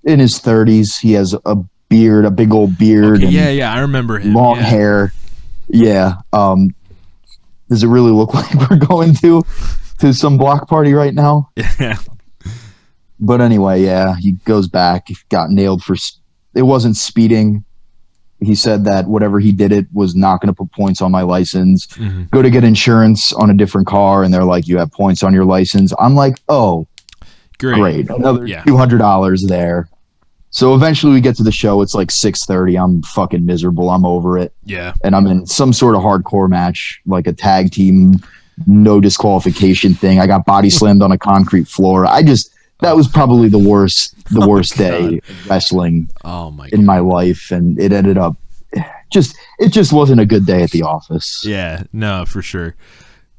in his 30s. He has a beard, a big old beard. Okay, and yeah, I remember him. Long hair. Yeah. Does it really look like we're going to some block party right now? Yeah. But anyway, yeah, he goes back, got nailed for, it wasn't speeding. He said that whatever he did, it was not going to put points on my license. Mm-hmm. Go to get insurance on a different car, and they're like, you have points on your license. I'm like, oh, great. Another $200 there. So eventually we get to the show. It's like 6:30. I'm fucking miserable. I'm over it. Yeah. And I'm in some sort of hardcore match, like a tag team, no disqualification thing. I got body slammed on a concrete floor. that was probably the worst day of wrestling in my life, and it ended up it just wasn't a good day at the office. Yeah, no, for sure.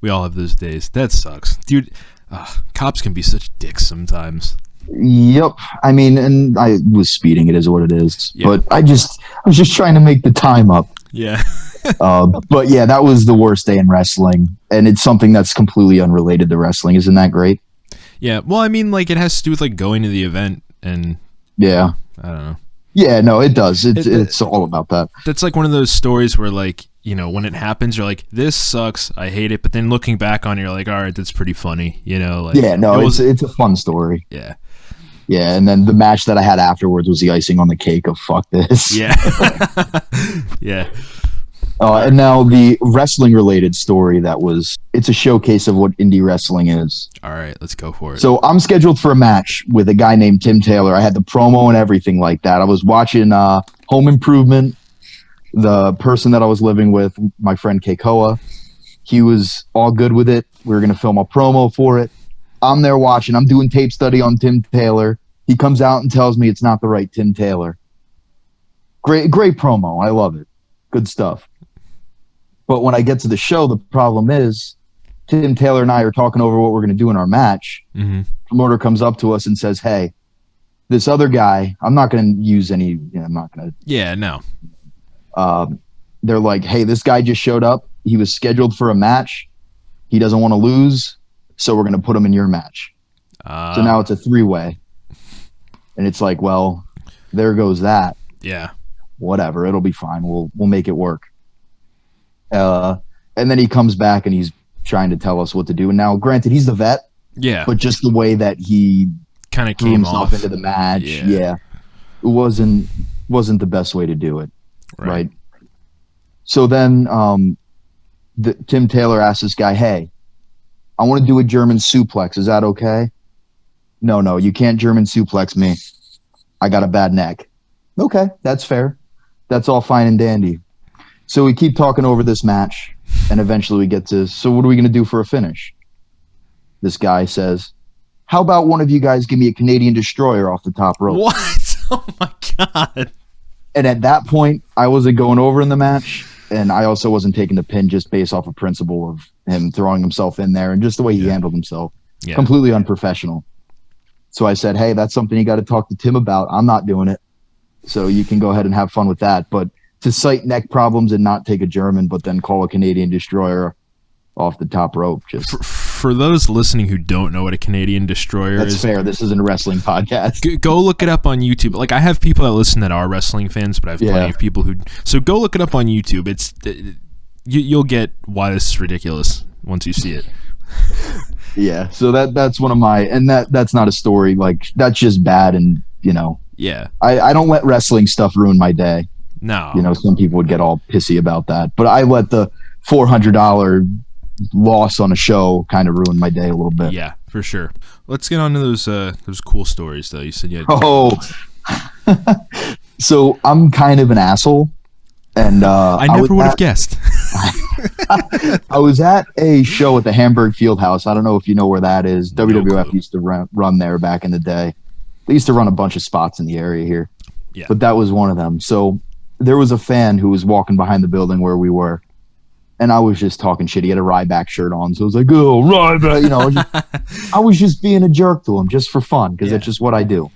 We all have those days. That sucks, dude. Cops can be such dicks sometimes. Yep. I mean, and I was speeding. It is what it is. Yep. But I was just trying to make the time up. Yeah. But yeah, that was the worst day in wrestling, and it's something that's completely unrelated to wrestling. Isn't that great? Yeah. Well, I mean, like, it has to do with like going to the event, and yeah, I don't know. Yeah, no, it does. It's all about that. That's like one of those stories where, like, you know, when it happens, you're like, this sucks, I hate it. But then looking back on it, you're like, all right, that's pretty funny, you know? Like, yeah, no, it's a fun story. Yeah. Yeah, and then the match that I had afterwards was the icing on the cake of fuck this. Yeah. Yeah. And now the wrestling-related story it's a showcase of what indie wrestling is. All right, let's go for it. So I'm scheduled for a match with a guy named Tim Taylor. I had the promo and everything like that. I was watching Home Improvement. The person that I was living with, my friend Keikoa, he was all good with it. We were going to film a promo for it. I'm there watching. I'm doing tape study on Tim Taylor. He comes out and tells me it's not the right Tim Taylor. Great promo. I love it. Good stuff. But when I get to the show, the problem is Tim Taylor and I are talking over what we're going to do in our match. Mm-hmm. Promoter comes up to us and says, hey, this other guy, I'm not going to use any, I'm not going to. Yeah, no. They're like, hey, this guy just showed up. He was scheduled for a match. He doesn't want to lose, so we're going to put him in your match. So now it's a 3-way. And it's like, well, there goes that. Yeah. Whatever, it'll be fine. We'll make it work. And then he comes back and he's trying to tell us what to do. And now, granted, he's the vet. Yeah. But just the way that he kind of threw came himself off into the match, it wasn't the best way to do it. Right. So then Tim Taylor asked this guy, hey, I want to do a German suplex. Is that okay? No, you can't German suplex me. I got a bad neck. Okay, that's fair. That's all fine and dandy. So we keep talking over this match, and eventually we get to, so what are we going to do for a finish? This guy says, how about one of you guys give me a Canadian Destroyer off the top rope? What? Oh, my God. And at that point, I wasn't going over in the match, and I also wasn't taking the pin just based off of principle of him throwing himself in there and just the way he handled himself. Yeah. Completely unprofessional. So I said, hey, that's something you got to talk to Tim about. I'm not doing it. So you can go ahead and have fun with that. But to cite neck problems and not take a German, but then call a Canadian Destroyer off the top rope. Just for those listening who don't know what a Canadian Destroyer is. That's fair. This isn't a wrestling podcast. Go look it up on YouTube. Like, I have people that listen that are wrestling fans, but I have plenty of people who... So go look it up on YouTube. It's you'll get why this is ridiculous once you see it. Yeah, so that's one of my... And that's not a story. Like, that's just bad and, you know... Yeah. I don't let wrestling stuff ruin my day. No. You know, some people would get all pissy about that. But I let the $400 loss on a show kind of ruin my day a little bit. Yeah, for sure. Let's get on to those cool stories, though. You said you had... Oh. So I'm kind of an asshole. And I never would have guessed. I was at a show at the Hamburg Fieldhouse. I don't know if you know where that is. WWF used to run there back in the day. They used to run a bunch of spots in the area here. Yeah. But that was one of them. So there was a fan who was walking behind the building where we were. And I was just talking shit. He had a Ryback shirt on. So I was like, oh, Ryback. You know, I was just being a jerk to him just for fun because that's just what I do.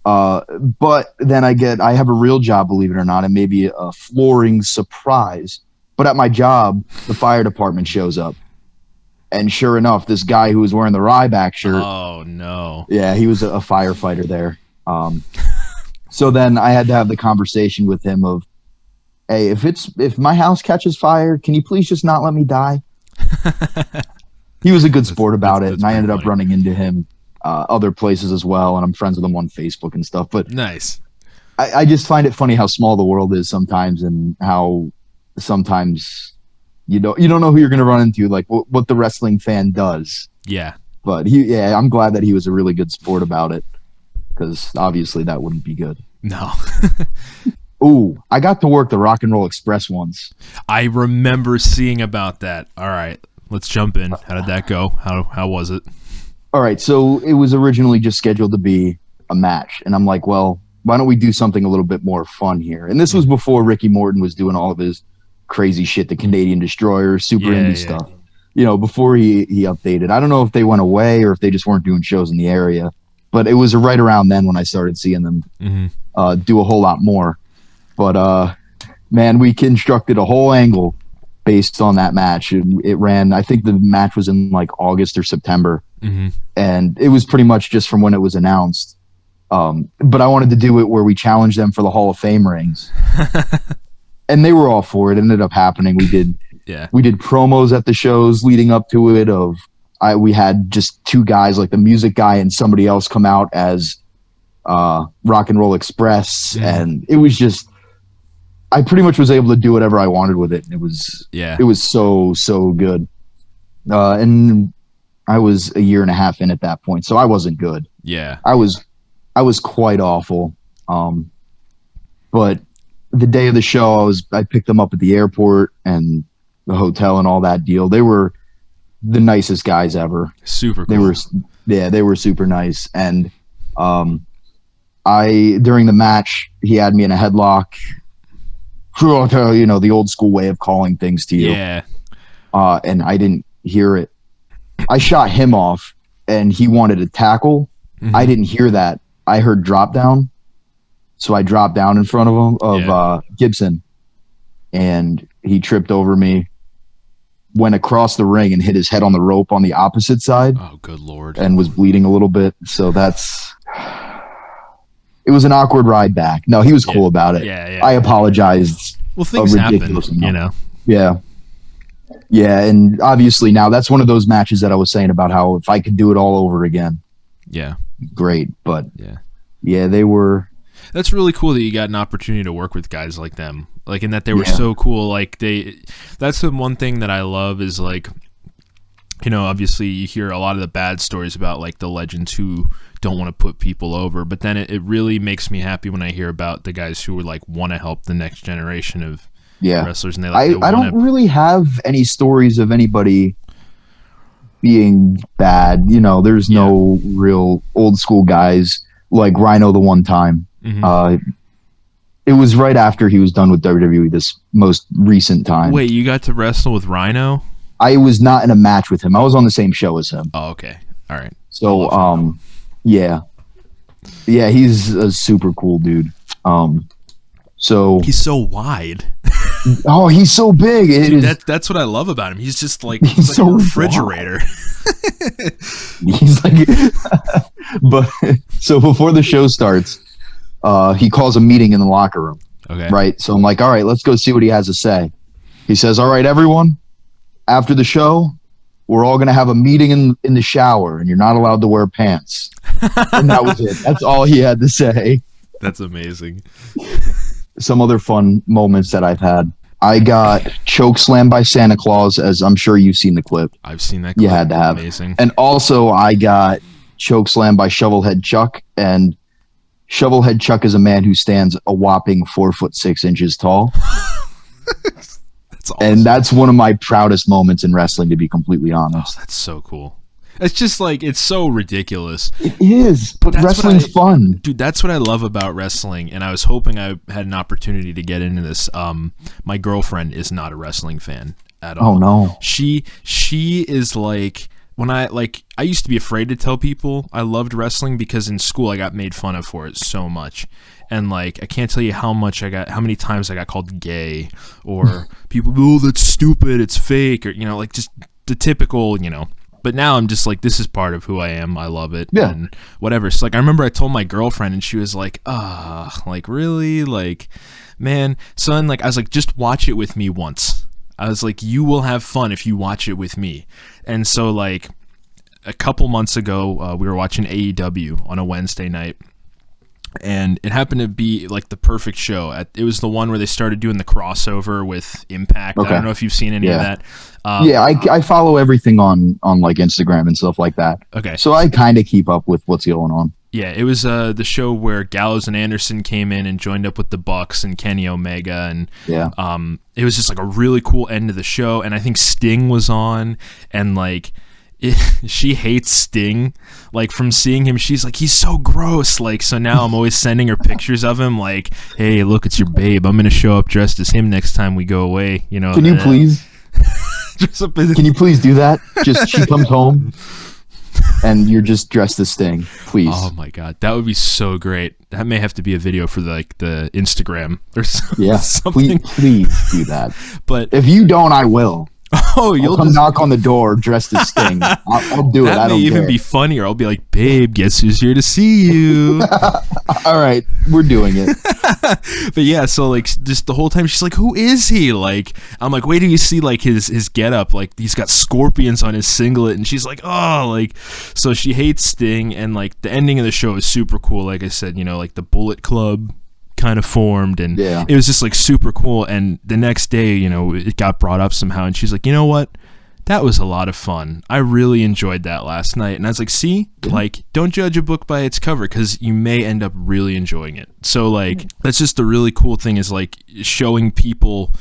But then I have a real job, believe it or not, and maybe a flooring surprise. But at my job, the fire department shows up. And sure enough, this guy who was wearing the Ryback shirt. Oh, no. Yeah, he was a firefighter there. So then I had to have the conversation with him of, hey, if my house catches fire, can you please just not let me die? He was a good sport about it, and I ended up running into him other places as well, and I'm friends with him on Facebook and stuff. But nice. I just find it funny how small the world is sometimes, and how sometimes you don't know who you're going to run into, like what the wrestling fan does. Yeah. But I'm glad that he was a really good sport about it, because obviously that wouldn't be good. No. Ooh, I got to work the Rock and Roll Express once. I remember seeing about that. All right, let's jump in. How did that go? How was it? all right, so it was originally just scheduled to be a match, and I'm like, well, why don't we do something a little bit more fun here? And this was before Ricky Morton was doing all of his crazy shit, the Canadian Destroyer, super indie stuff. You know, before he updated. I don't know if they went away or if they just weren't doing shows in the area, but it was right around then when I started seeing them do a whole lot more. But man, we constructed a whole angle based on that match. It ran, I think the match was in like August or September, and it was pretty much just from when it was announced. But I wanted to do it where we challenged them for the Hall of Fame rings. And they were all for it. It ended up happening. We did promos at the shows leading up to it. We had just two guys, like the music guy and somebody else, come out as Rock and Roll Express, and it was just, I pretty much was able to do whatever I wanted with it. It was so good. And I was a year and a half in at that point, so I wasn't good. Yeah, I was quite awful. But the day of the show, I picked them up at the airport and the hotel and all that deal. They were the nicest guys ever. Super cool. They were super nice. And during the match, he had me in a headlock. You know, the old school way of calling things to you. Yeah. And I didn't hear it. I shot him off and he wanted a tackle. I didn't hear that. I heard drop down. So I dropped down in front of him, Gibson, and he tripped over me, went across the ring and hit his head on the rope on the opposite side. Oh, good Lord. And was bleeding a little bit. So it was an awkward ride back. No, he was cool about it. Yeah. I apologized. Well, things happen, you know. Yeah. Yeah, and obviously now that's one of those matches that I was saying about how if I could do it all over again. Yeah. Great, but yeah, they were. That's really cool that you got an opportunity to work with guys like them, like, in that they were so cool. Like, that's the one thing that I love is, like, you know, obviously you hear a lot of the bad stories about, like, the legends who don't want to put people over, but then it really makes me happy when I hear about the guys who like want to help the next generation of wrestlers. And I don't really have any stories of anybody being bad. You know, there's no real old school guys like Rhino the one time. It was right after he was done with WWE this most recent time. Wait, you got to wrestle with Rhino? I was not in a match with him. I was on the same show as him. Oh, okay. All right. So, yeah, he's a super cool dude. So he's so wide. Oh, he's so big. Dude, that's what I love about him. He's just like, he's like a refrigerator. He's like, but so before the show starts, he calls a meeting in the locker room. Okay. Right. So I'm like, all right, let's go see what he has to say. He says, all right, everyone, after the show, we're all going to have a meeting in the shower and you're not allowed to wear pants. And that was it. That's all he had to say. That's amazing. Some other fun moments that I've had. I got choke slammed by Santa Claus, as I'm sure you've seen the clip. I've seen that clip. You had to have. Amazing. And also I got choke slammed by Shovelhead Chuck, and Shovelhead Chuck is a man who stands a whopping 4'6" tall. That's awesome. And that's one of my proudest moments in wrestling, to be completely honest. Oh, that's so cool. It's just like, it's so ridiculous. It is, but wrestling's fun. Dude, that's what I love about wrestling, and I was hoping I had an opportunity to get into this. My girlfriend is not a wrestling fan at all. Oh, no. She is like, when I used to be afraid to tell people I loved wrestling because in school I got made fun of for it so much. And like, I can't tell you how many times I got called gay, or people, oh, that's stupid, it's fake, or, you know, like just the typical, you know. But now I'm just like, this is part of who I am. I love it. Yeah. And whatever. So like, I remember I told my girlfriend and she was like, like, really? Like, man. So then like, I was like, just watch it with me once. I was like, you will have fun if you watch it with me. And so like a couple months ago, we were watching AEW on a Wednesday night. And it happened to be like the perfect show. It was the one where they started doing the crossover with Impact. Okay. I don't know if you've seen any of that. I follow everything on like Instagram and stuff like that. Okay. So I kind of keep up with what's going on. Yeah, it was the show where Gallows and Anderson came in and joined up with the Bucks and Kenny Omega, and it was just like a really cool end to the show. And I think Sting was on, and like, she hates Sting. Like, from seeing him, she's like, he's so gross. Like, so now I'm always sending her pictures of him. Like, hey, look, it's your babe. I'm gonna show up dressed as him next time we go away. You know? Can you please? Can you please do that? Just she comes home, and you're just dressed as Sting. Please. Oh my god, that would be so great. That may have to be a video for the Instagram or something. Yeah, please do that. But if you don't, I will. Oh, you'll come knock on the door dressed as Sting. I'll do it. I don't care. That may even be funnier. I'll be like, babe, guess who's here to see you? All right, we're doing it. But yeah, so like, just the whole time she's like, who is he? Like, I'm like, wait till you see like his getup. Like, he's got scorpions on his singlet, and she's like, oh, like, so she hates Sting, and like the ending of the show is super cool. Like I said, you know, like the Bullet Club kind of formed, and it was just like super cool. And the next day, you know, it got brought up somehow, and she's like, you know what, that was a lot of fun. I really enjoyed that last night. And I was like, see, like, don't judge a book by its cover, because you may end up really enjoying it. So like, that's just the really cool thing, is like showing people,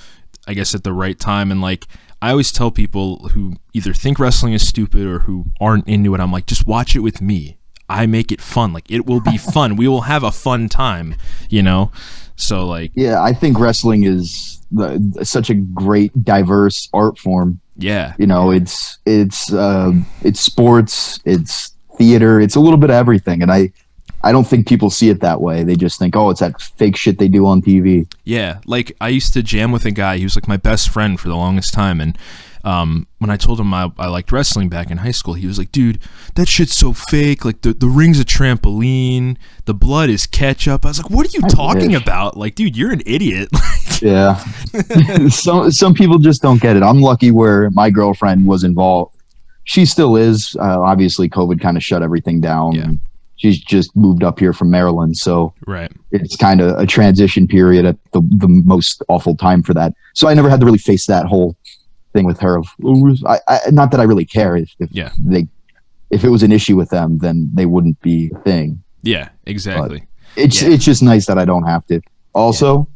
I guess, at the right time. And like, I always tell people who either think wrestling is stupid or who aren't into it, I'm like, just watch it with me. I make it fun. Like, it will be fun. We will have a fun time, you know? So like, yeah, I think wrestling is such a great, diverse art form. Yeah. You know, it's sports, it's theater, it's a little bit of everything. And I don't think people see it that way. They just think, oh, it's that fake shit they do on TV. Yeah. Like, I used to jam with a guy. He was like my best friend for the longest time. And when I told him I liked wrestling back in high school, he was like, dude, that shit's so fake. Like, the ring's a trampoline, the blood is ketchup. I was like, what are you talking about? Like, dude, you're an idiot. Yeah. Some people just don't get it. I'm lucky where my girlfriend was involved. She still is. Obviously, COVID kind of shut everything down. Yeah. She's just moved up here from Maryland, so right. It's kind of a transition period at the most awful time for that. So I never had to really face that whole thing with her. Not that I really care if it was an issue with them, then they wouldn't be a thing. Yeah, exactly. But it's just nice that I don't have to. Also,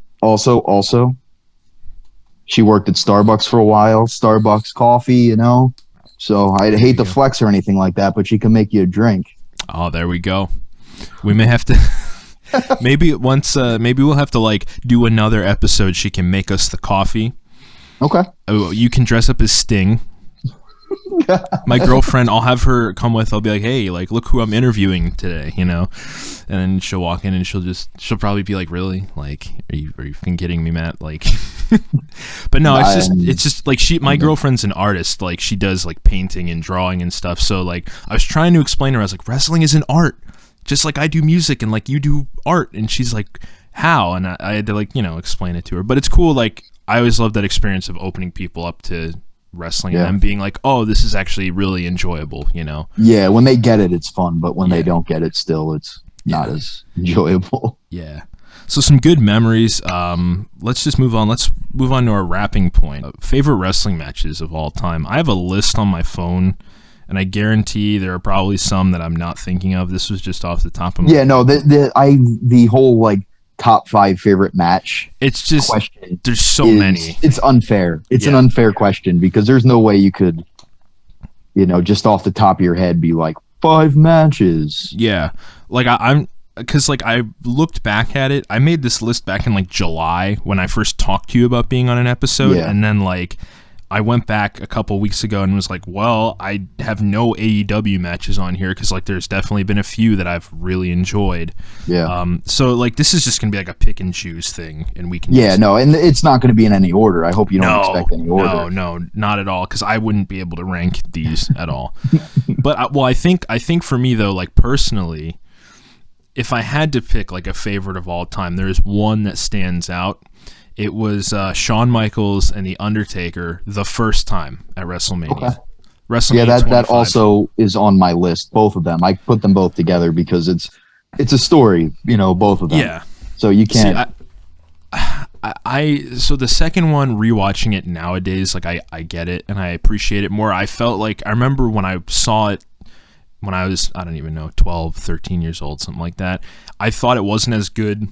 she worked at Starbucks for a while. Starbucks coffee, you know. So I'd hate to flex or anything like that, but she can make you a drink. Oh, there we go. We may have to maybe we'll have to like do another episode. She can make us the coffee. Okay. Oh, you can dress up as Sting. My girlfriend, I'll have her come with. I'll be like, hey, like, look who I'm interviewing today, you know? And then she'll walk in and she'll probably be like, really? Like, are you fucking kidding me, Matt? Like, but no, it's just like my girlfriend's an artist. Like, she does like painting and drawing and stuff. So like, I was trying to explain to her, I was like, wrestling is an art, just like I do music and like you do art. And she's like, how? And I had to like, you know, explain it to her. But it's cool. Like, I always love that experience of opening people up to wrestling and them being like, oh, this is actually really enjoyable, you know? Yeah, when they get it, it's fun, but when they don't get it, still, it's not as enjoyable. Yeah. So some good memories. Let's just move on. Let's move on to our wrapping point. Favorite wrestling matches of all time. I have a list on my phone, and I guarantee there are probably some that I'm not thinking of. This was just off the top of my head. No, the whole, like, top 5 favorite match. It's just question. There's so many. It's unfair. It's an unfair question because there's no way you could, you know, just off the top of your head be like 5 matches. Yeah, like I'm because like I looked back at it. I made this list back in like July when I first talked to you about being on an episode, and then like I went back a couple weeks ago and was like, well, I have no AEW matches on here because like there's definitely been a few that I've really enjoyed. Yeah. So like this is just gonna be like a pick and choose thing, and we can. Yeah, no, and it's not going to be in any order. I hope you don't expect any order. No, not at all, because I wouldn't be able to rank these at all. But I think for me though, like personally, if I had to pick like a favorite of all time, there's one that stands out. It was Shawn Michaels and The Undertaker the first time at WrestleMania. Okay. WrestleMania that also is on my list, both of them. I put them both together because it's a story, you know, both of them. Yeah. So you can't... So the second one, rewatching it nowadays, like I get it and I appreciate it more. I felt like, I remember when I saw it when I was, I don't even know, 12, 13 years old, something like that. I thought it wasn't as good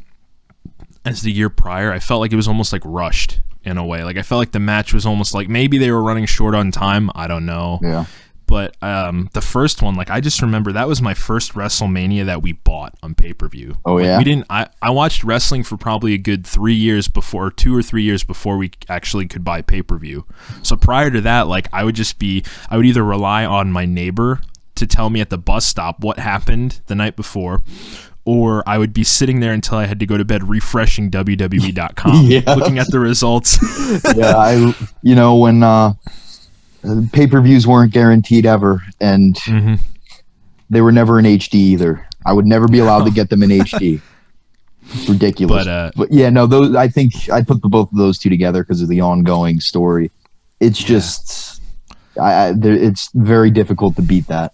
as the year prior. I felt like it was almost like rushed in a way. Like I felt like the match was almost like maybe they were running short on time. I don't know. Yeah. But the first one, like I just remember that was my first WrestleMania that we bought on pay-per-view. Oh, like, yeah? We didn't. I watched wrestling for probably a good 3 years before, 2 or 3 years before we actually could buy pay-per-view. So prior to that, like I would either rely on my neighbor to tell me at the bus stop what happened the night before, or I would be sitting there until I had to go to bed refreshing WWE.com, looking at the results. Yeah, when pay-per-views weren't guaranteed ever, and they were never in HD either. I would never be allowed to get them in HD. It's ridiculous. But yeah, no, those, I think I put both of those two together because of the ongoing story. It's just, it's very difficult to beat that.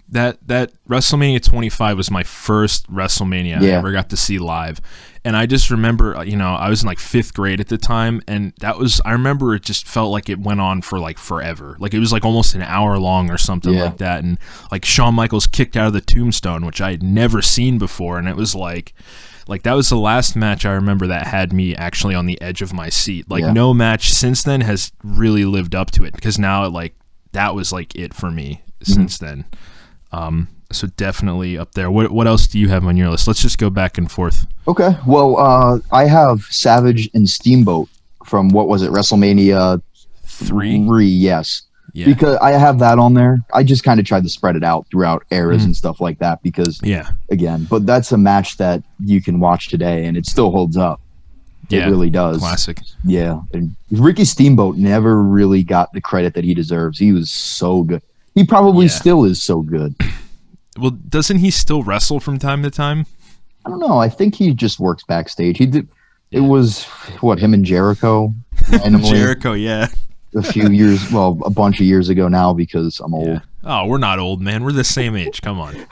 That WrestleMania 25 was my first WrestleMania I ever got to see live. And I just remember, I was in like 5th grade at the time, and I remember it just felt like it went on for like forever. Like it was like almost an hour long or something like that. And like Shawn Michaels kicked out of the tombstone, which I had never seen before. And it was like that was the last match I remember that had me actually on the edge of my seat. Like no match since then has really lived up to it, because now that was like it for me since then. So definitely up there. What else do you have on your list? Let's just go back and forth. Okay. Well, I have Savage and Steamboat from, what was it, WrestleMania 3? Yes. Yeah. Because I have that on there. I just kind of tried to spread it out throughout eras and stuff like that because, again, but that's a match that you can watch today and it still holds up. It really does. Classic. Yeah. And Ricky Steamboat never really got the credit that he deserves. He was so good. He probably still is so good. Well, doesn't he still wrestle from time to time? I don't know. I think he just works backstage. He did. It was him and Jericho. Jericho, yeah. A few years, well, a bunch of years ago now because I'm old. Oh, we're not old, man. We're the same age. Come on.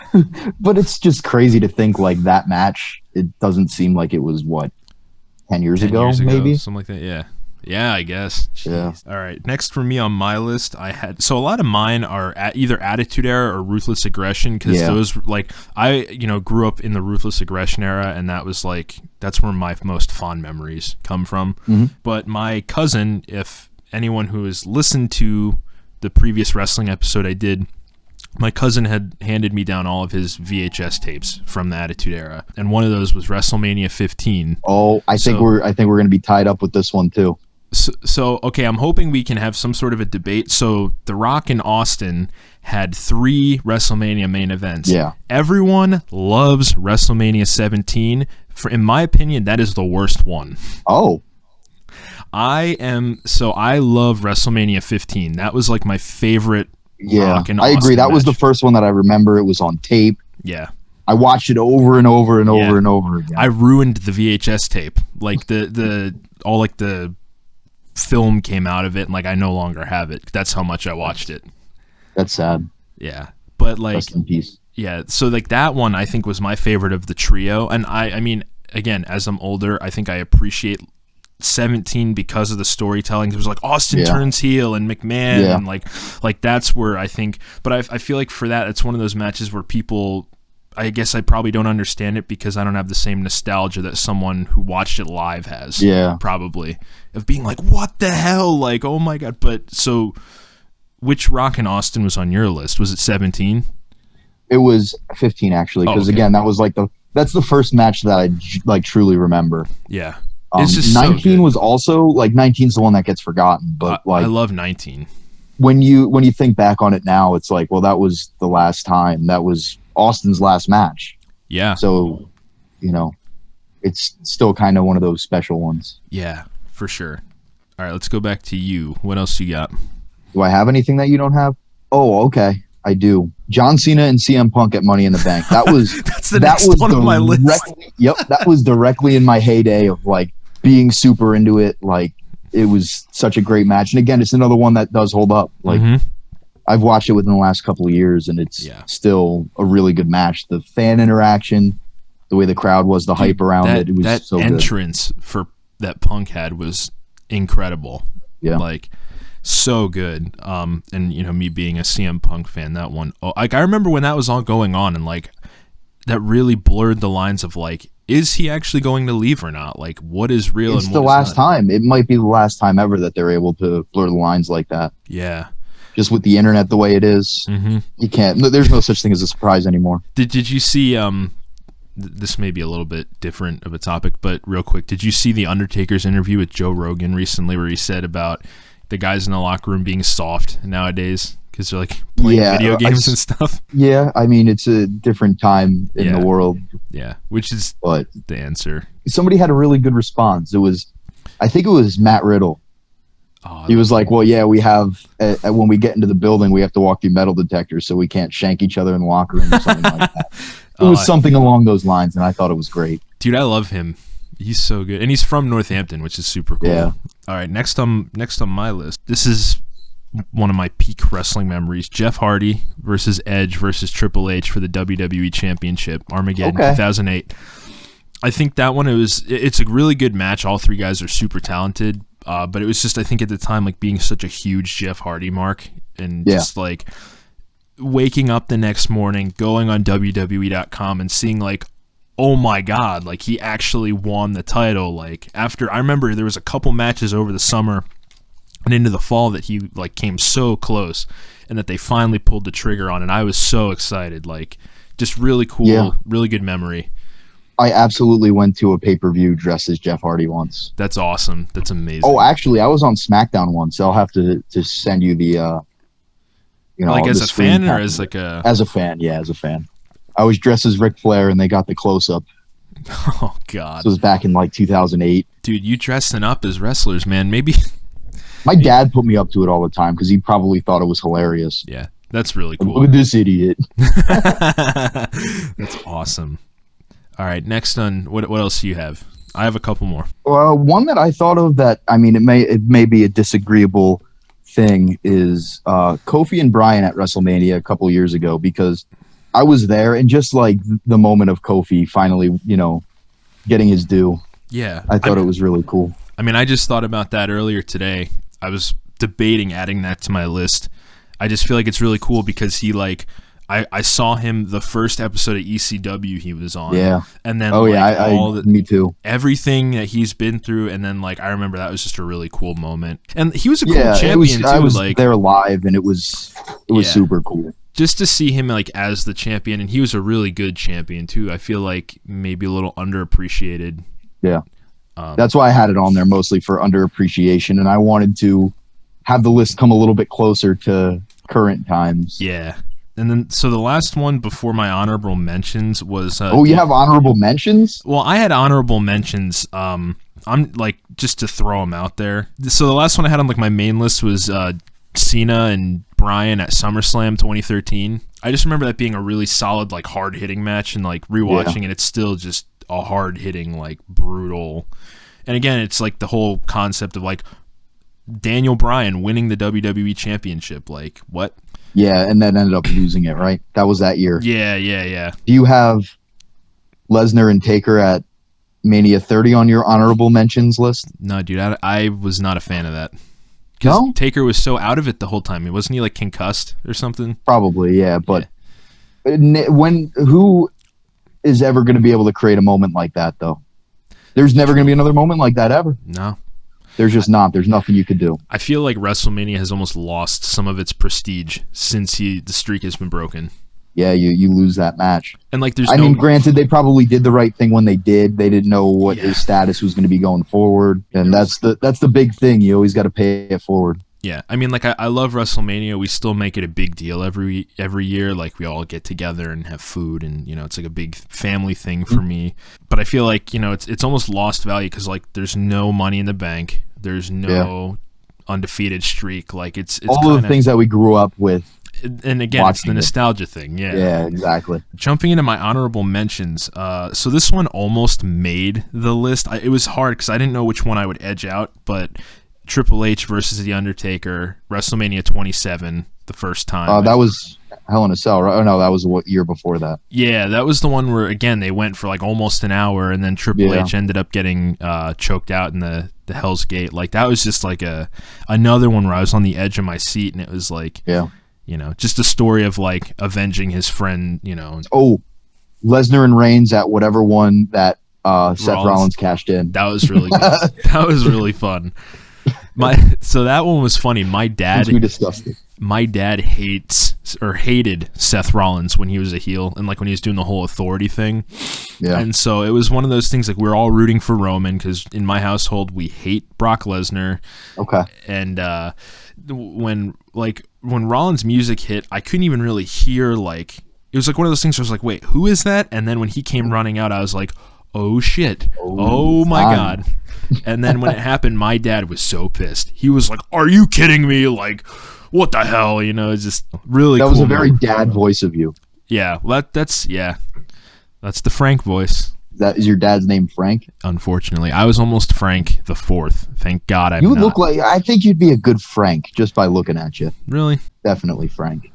But it's just crazy to think like that match. It doesn't seem like it was 10 years ago, maybe something like that. Yeah. Yeah, I guess. Jeez. Yeah. All right. Next for me on my list, I had a lot of mine are either Attitude Era or Ruthless Aggression, because those I grew up in the Ruthless Aggression era, and that's where my most fond memories come from. But my cousin, if anyone who has listened to the previous wrestling episode I did, my cousin had handed me down all of his VHS tapes from the Attitude Era, and one of those was WrestleMania 15. Oh, I think we're going to be tied up with this one too. So, okay, I'm hoping we can have some sort of a debate. So, The Rock and Austin had 3 WrestleMania main events. Yeah. Everyone loves WrestleMania 17. In my opinion, that is the worst one. Oh. I love WrestleMania 15. That was like my favorite Rock and I Austin agree. That match. Was the first one that I remember. It was on tape. Yeah. I watched it over and over and over and over again. I ruined the VHS tape. Like the film came out of it, and I no longer have it. That's how much I watched it. That's sad. Yeah, but rest in peace. Yeah, so that one I think was my favorite of the trio, and I mean, again, as I'm older, I think I appreciate 17 because of the storytelling. It was like Austin turns heel and McMahon, and like that's where I think. But I feel like for that, it's one of those matches where people, I guess I probably don't understand it because I don't have the same nostalgia that someone who watched it live has. Yeah. Probably. Of being like, what the hell? Like, oh my God. But so, which Rock and Austin was on your list? Was it 17? It was 15 actually, because again, that was that's the first match that I truly remember. Yeah. It's just 19 was also 19's the one that gets forgotten, but I love 19. When you think back on it now, it's like, well, that was the last time. That was Austin's last match. Yeah. So, it's still kind of one of those special ones. Yeah, for sure. All right, let's go back to you. What else you got? Do I have anything that you don't have? Oh, okay. I do. John Cena and CM Punk at Money in the Bank. That was That's the next one on my list. Yep, that was directly in my heyday of being super into it. It was such a great match. And again, it's another one that does hold up. I've watched it within the last couple of years, and it's still a really good match. The fan interaction, the way the crowd was, the hype around it was so good. That entrance that Punk had was incredible. Yeah. So good. And me being a CM Punk fan, that one, I remember when that was all going on, and that really blurred the lines of is he actually going to leave or not? What is real? It's the last time. It might be the last time ever that they're able to blur the lines like that. Yeah. just with the internet the way it is. You can't. There's no such thing as a surprise anymore. Did you see? This may be a little bit different of a topic, but real quick, did you see the Undertaker's interview with Joe Rogan recently, where he said about the guys in the locker room being soft nowadays because they're like playing video games and stuff? Yeah, I mean, it's a different time in the world. Yeah, which is the answer. Somebody had a really good response. I think it was Matt Riddle. Oh, he was like, well, yeah, we have, when we get into the building, we have to walk through metal detectors so we can't shank each other in the locker room or something like that. It was something along those lines, and I thought it was great. Dude, I love him. He's so good. And he's from Northampton, which is super cool. Yeah. All right, next on my list, this is one of my peak wrestling memories. Jeff Hardy versus Edge versus Triple H for the WWE Championship, Armageddon, 2008. I think that one, it's a really good match. All three guys are super talented, but it was just, I think at the time, like being such a huge Jeff Hardy mark, and just like waking up the next morning, going on WWE.com and seeing like, oh my God, like he actually won the title. Like I remember there was a couple matches over the summer and into the fall that he like came so close and that they finally pulled the trigger on, and I was so excited. Like just really cool, really good memory. I absolutely went to a pay-per-view dressed as Jeff Hardy once. That's awesome. That's amazing. Oh, actually, I was on SmackDown once, so I'll have to send you the like as a fan or as like a... As a fan, yeah, as a fan. I was dressed as Ric Flair, and they got the close-up. Oh, God. So it was back in, like, 2008. Dude, you dressing up as wrestlers, man. Maybe... My dad put me up to it all the time, because he probably thought it was hilarious. Yeah, that's really cool. Look at this idiot. That's awesome. All right, next on... What else do you have? I have a couple more. Well, one that I thought of that, I mean, it may be a disagreeable thing is Kofi and Bryan at WrestleMania a couple years ago, because I was there, and just like the moment of Kofi finally, getting his due. Yeah. I thought it was really cool. I mean, I just thought about that earlier today. I was debating adding that to my list. I just feel like it's really cool because he like... I saw him the first episode of ECW he was on. Yeah. And then me too. Everything that he's been through, and then like I remember that was just a really cool moment. And he was a cool champion too. I was there live, and it was super cool. Just to see him like as the champion, and he was a really good champion too. I feel like maybe a little underappreciated. Yeah. That's why I had it on there, mostly for underappreciation, and I wanted to have the list come a little bit closer to current times. Yeah. And then, so the last one before my honorable mentions was... you have honorable mentions? Well, I had honorable mentions. I'm like, just to throw them out there. So the last one I had on like my main list was Cena and Bryan at SummerSlam 2013. I just remember that being a really solid, like hard-hitting match, and like rewatching it, it's still just a hard-hitting, like brutal. And again, it's like the whole concept of like Daniel Bryan winning the WWE Championship. Like, what? Yeah, and then ended up losing it, right? That was that year. Yeah. Do you have Lesnar and Taker at Mania 30 on your honorable mentions list? No, dude, I was not a fan of that. No? Taker was so out of it the whole time. Wasn't he like concussed or something? Probably, yeah. But who is ever going to be able to create a moment like that, though? There's never going to be another moment like that ever. No. There's just not. There's nothing you could do. I feel like WrestleMania has almost lost some of its prestige since the streak has been broken. Yeah, you lose that match. And like, I mean, granted, they probably did the right thing when they did. They didn't know what his status was going to be going forward, and that's the big thing. You always got to pay it forward. Yeah, I mean, like I love WrestleMania. We still make it a big deal every year. Like we all get together and have food, and it's like a big family thing for me. But I feel like it's almost lost value because like there's no Money in the Bank, there's no undefeated streak. Like it's all of the things that we grew up with. And again, it's the nostalgia thing. Yeah, exactly. Jumping into my honorable mentions. So this one almost made the list. It was hard because I didn't know which one I would edge out, but Triple H versus The Undertaker, WrestleMania 27, the first time. That was Hell in a Cell, right? Oh, no, that was what year before that? Yeah, that was the one where, again, they went for like almost an hour, and then Triple H ended up getting choked out in the Hell's Gate. Like, that was just like another one where I was on the edge of my seat, and it was like, just a story of like avenging his friend, Oh, Lesnar and Reigns at whatever one that Seth Rollins cashed in. That was really good. That was really fun. So that one was funny. My dad. We discussed it. my dad hated Seth Rollins when he was a heel and like when he was doing the whole authority thing. Yeah. And so it was one of those things like we're all rooting for Roman because in my household we hate Brock Lesnar. Okay. And when Rollins' music hit, I couldn't even really hear like it was like one of those things where I was like, wait, who is that? And then when he came running out, I was like, oh shit. Oh my God. And then when it happened, my dad was so pissed. He was like, are you kidding me? Like, what the hell? You know, it's just really That cool. was a very dad voice of you. Yeah. Well, that's the Frank voice. That is your dad's name, Frank? Unfortunately. I was almost Frank the Fourth. Thank God I'm You not. look like, I think you'd be a good Frank just by looking at you. Really? Definitely Frank.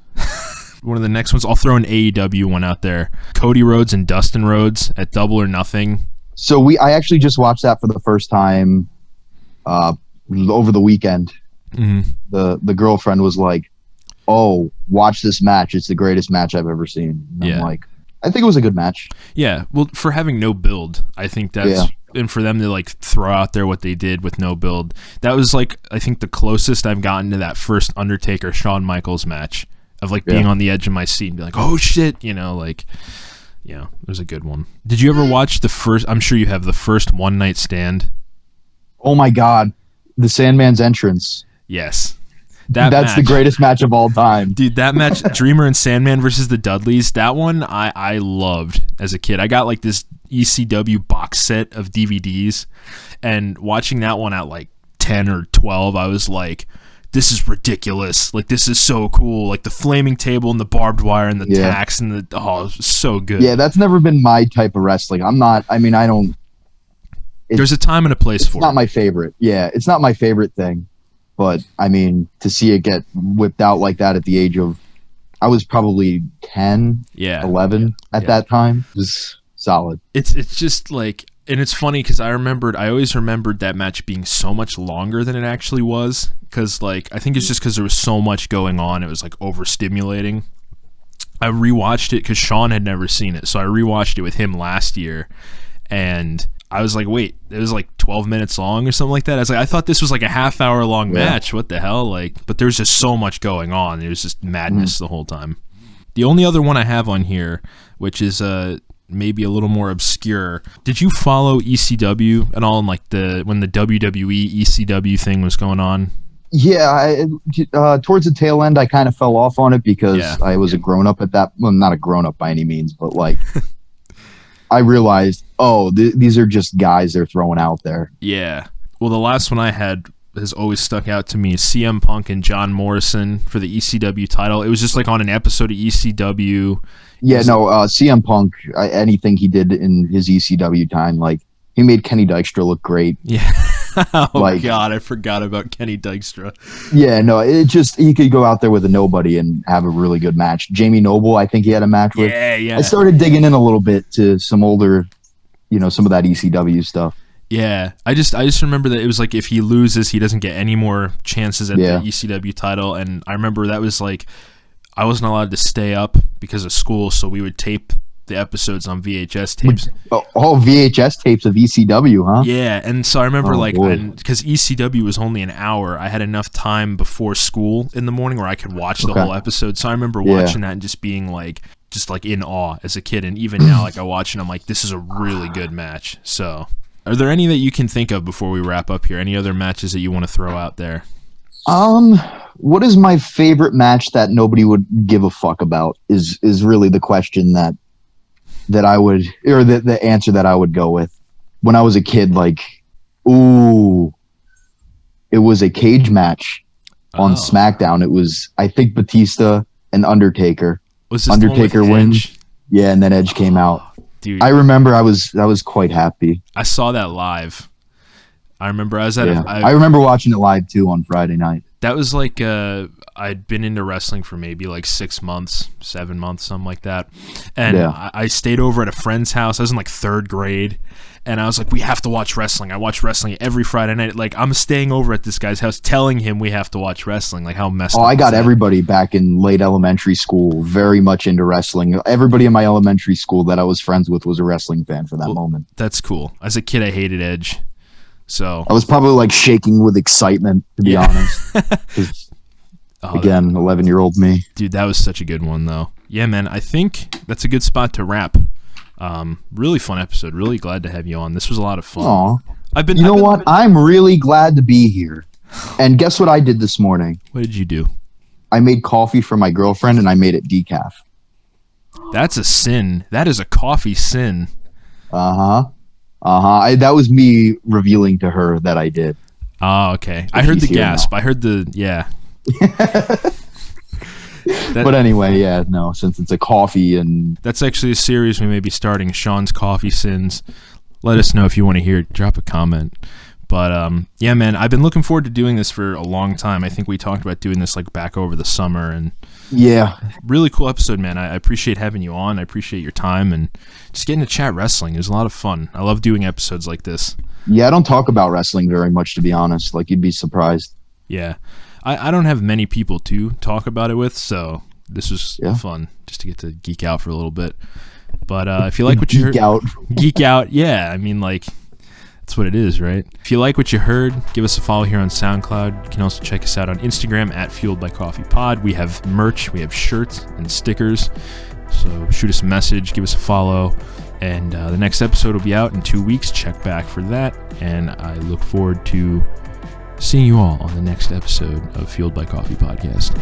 One of the next ones, I'll throw an AEW one out there. Cody Rhodes and Dustin Rhodes at Double or Nothing. So I actually just watched that for the first time over the weekend. Mm-hmm. The girlfriend was like, "Oh, watch this match! It's the greatest match I've ever seen." And I'm like, I think it was a good match. Yeah, well, for having no build, I think that's and for them to like throw out there what they did with no build, that was like I think the closest I've gotten to that first Undertaker Shawn Michaels match of like being on the edge of my seat and be like, "Oh shit," you know, like. Yeah, it was a good one. Did you ever watch the first? I'm sure you have the first One Night Stand. Oh my God, the Sandman's entrance. Yes, that's match, the greatest match of all time, dude. That match, Dreamer and Sandman versus the Dudleys. That one I loved as a kid. I got like this ECW box set of DVDs, and watching that one at like 10 or 12, I was like, this is ridiculous. Like, this is so cool. Like, the flaming table and the barbed wire and the tacks and it was so good. Yeah, that's never been my type of wrestling. I don't... There's a time and a place for it. It's not my favorite. Yeah, it's not my favorite thing. But, I mean, to see it get whipped out like that at the age of... I was probably 10, 11 at that time. It was solid. It's just like... And it's funny because I always remembered that match being so much longer than it actually was. Because, like, I think it's just because there was so much going on. It was, like, overstimulating. I rewatched it because Sean had never seen it. So I rewatched it with him last year. And I was like, wait, it was, like, 12 minutes long or something like that. I was like, I thought this was, like, a half-hour-long match. What the hell? Like, but there was just so much going on. It was just madness the whole time. The only other one I have on here, which is... maybe a little more obscure. Did you follow ECW at all in like when the WWE ECW thing was going on? Yeah, towards the tail end, I kind of fell off on it because I was a grown-up at that. Well, not a grown-up by any means, but like I realized, these are just guys they're throwing out there. Yeah. Well, the last one I had has always stuck out to me is CM Punk and John Morrison for the ECW title. It was just like on an episode of ECW. Yeah, CM Punk, anything he did in his ECW time, like, he made Kenny Dykstra look great. Yeah. God, I forgot about Kenny Dykstra. Yeah, no, it just, he could go out there with a nobody and have a really good match. Jamie Noble, I think he had a match with. Yeah. I started digging in a little bit to some older, some of that ECW stuff. Yeah, I just remember that it was like if he loses, he doesn't get any more chances at the ECW title. And I remember that was like, I wasn't allowed to stay up because of school, so we would tape the episodes on VHS tapes. VHS tapes of ECW, huh? Yeah, and so I remember because ECW was only an hour, I had enough time before school in the morning where I could watch the whole episode. So I remember watching that and just being like, in awe as a kid. And even now, like I watch it, I'm like, this is a really good match. So, are there any that you can think of before we wrap up here? Any other matches that you want to throw out there? What is my favorite match that nobody would give a fuck about is really the question that I would, or the answer that I would go with. When I was a kid, like, it was a cage match on SmackDown. It was, I think, Batista and Undertaker. Was this Undertaker wins? Yeah, and then Edge came out. Dude, I remember I was quite happy. I saw that live. I remember I was at I remember watching it live too on Friday night. That was like I'd been into wrestling for maybe like 6 months, 7 months, something like that. And I stayed over at a friend's house. I was in like 3rd grade. And I was like, we have to watch wrestling. I watch wrestling every Friday night. Like, I'm staying over at this guy's house telling him we have to watch wrestling. Like, how messed up. I got everybody back in late elementary school very much into wrestling. Everybody in my elementary school that I was friends with was a wrestling fan for that moment. That's cool. As a kid, I hated Edge. So I was probably like shaking with excitement, to be honest. Again, 11-year-old me. Dude, that was such a good one, though. Yeah, man, I think that's a good spot to wrap. Really fun episode. Really glad to have you on. This was a lot of fun. Aw. You know what? I'm really glad to be here. And guess what I did this morning? What did you do? I made coffee for my girlfriend, and I made it decaf. That's a sin. That is a coffee sin. That was me revealing to her that I did. Oh, okay. I heard the gasp. I heard the, yeah. But anyway, yeah, no, since it's a coffee and... That's actually a series we may be starting, Sean's Coffee Sins. Let us know if you want to hear it. Drop a comment. But, yeah, man, I've been looking forward to doing this for a long time. I think we talked about doing this, like, back over the summer. And yeah. Really cool episode, man. I appreciate having you on. I appreciate your time. And just getting to chat wrestling. It was a lot of fun. I love doing episodes like this. Yeah, I don't talk about wrestling very much, to be honest. Like, you'd be surprised. Yeah. I don't have many people to talk about it with, so this was fun just to get to geek out for a little bit. But if you like what you heard... Geek out, yeah. I mean, like, that's what it is, right? If you like what you heard, give us a follow here on SoundCloud. You can also check us out on Instagram at Fueled by Coffee Pod. We have merch, we have shirts and stickers. So shoot us a message, give us a follow. And the next episode will be out in 2 weeks. Check back for that. And I look forward to seeing you all on the next episode of Fueled by Coffee Podcast.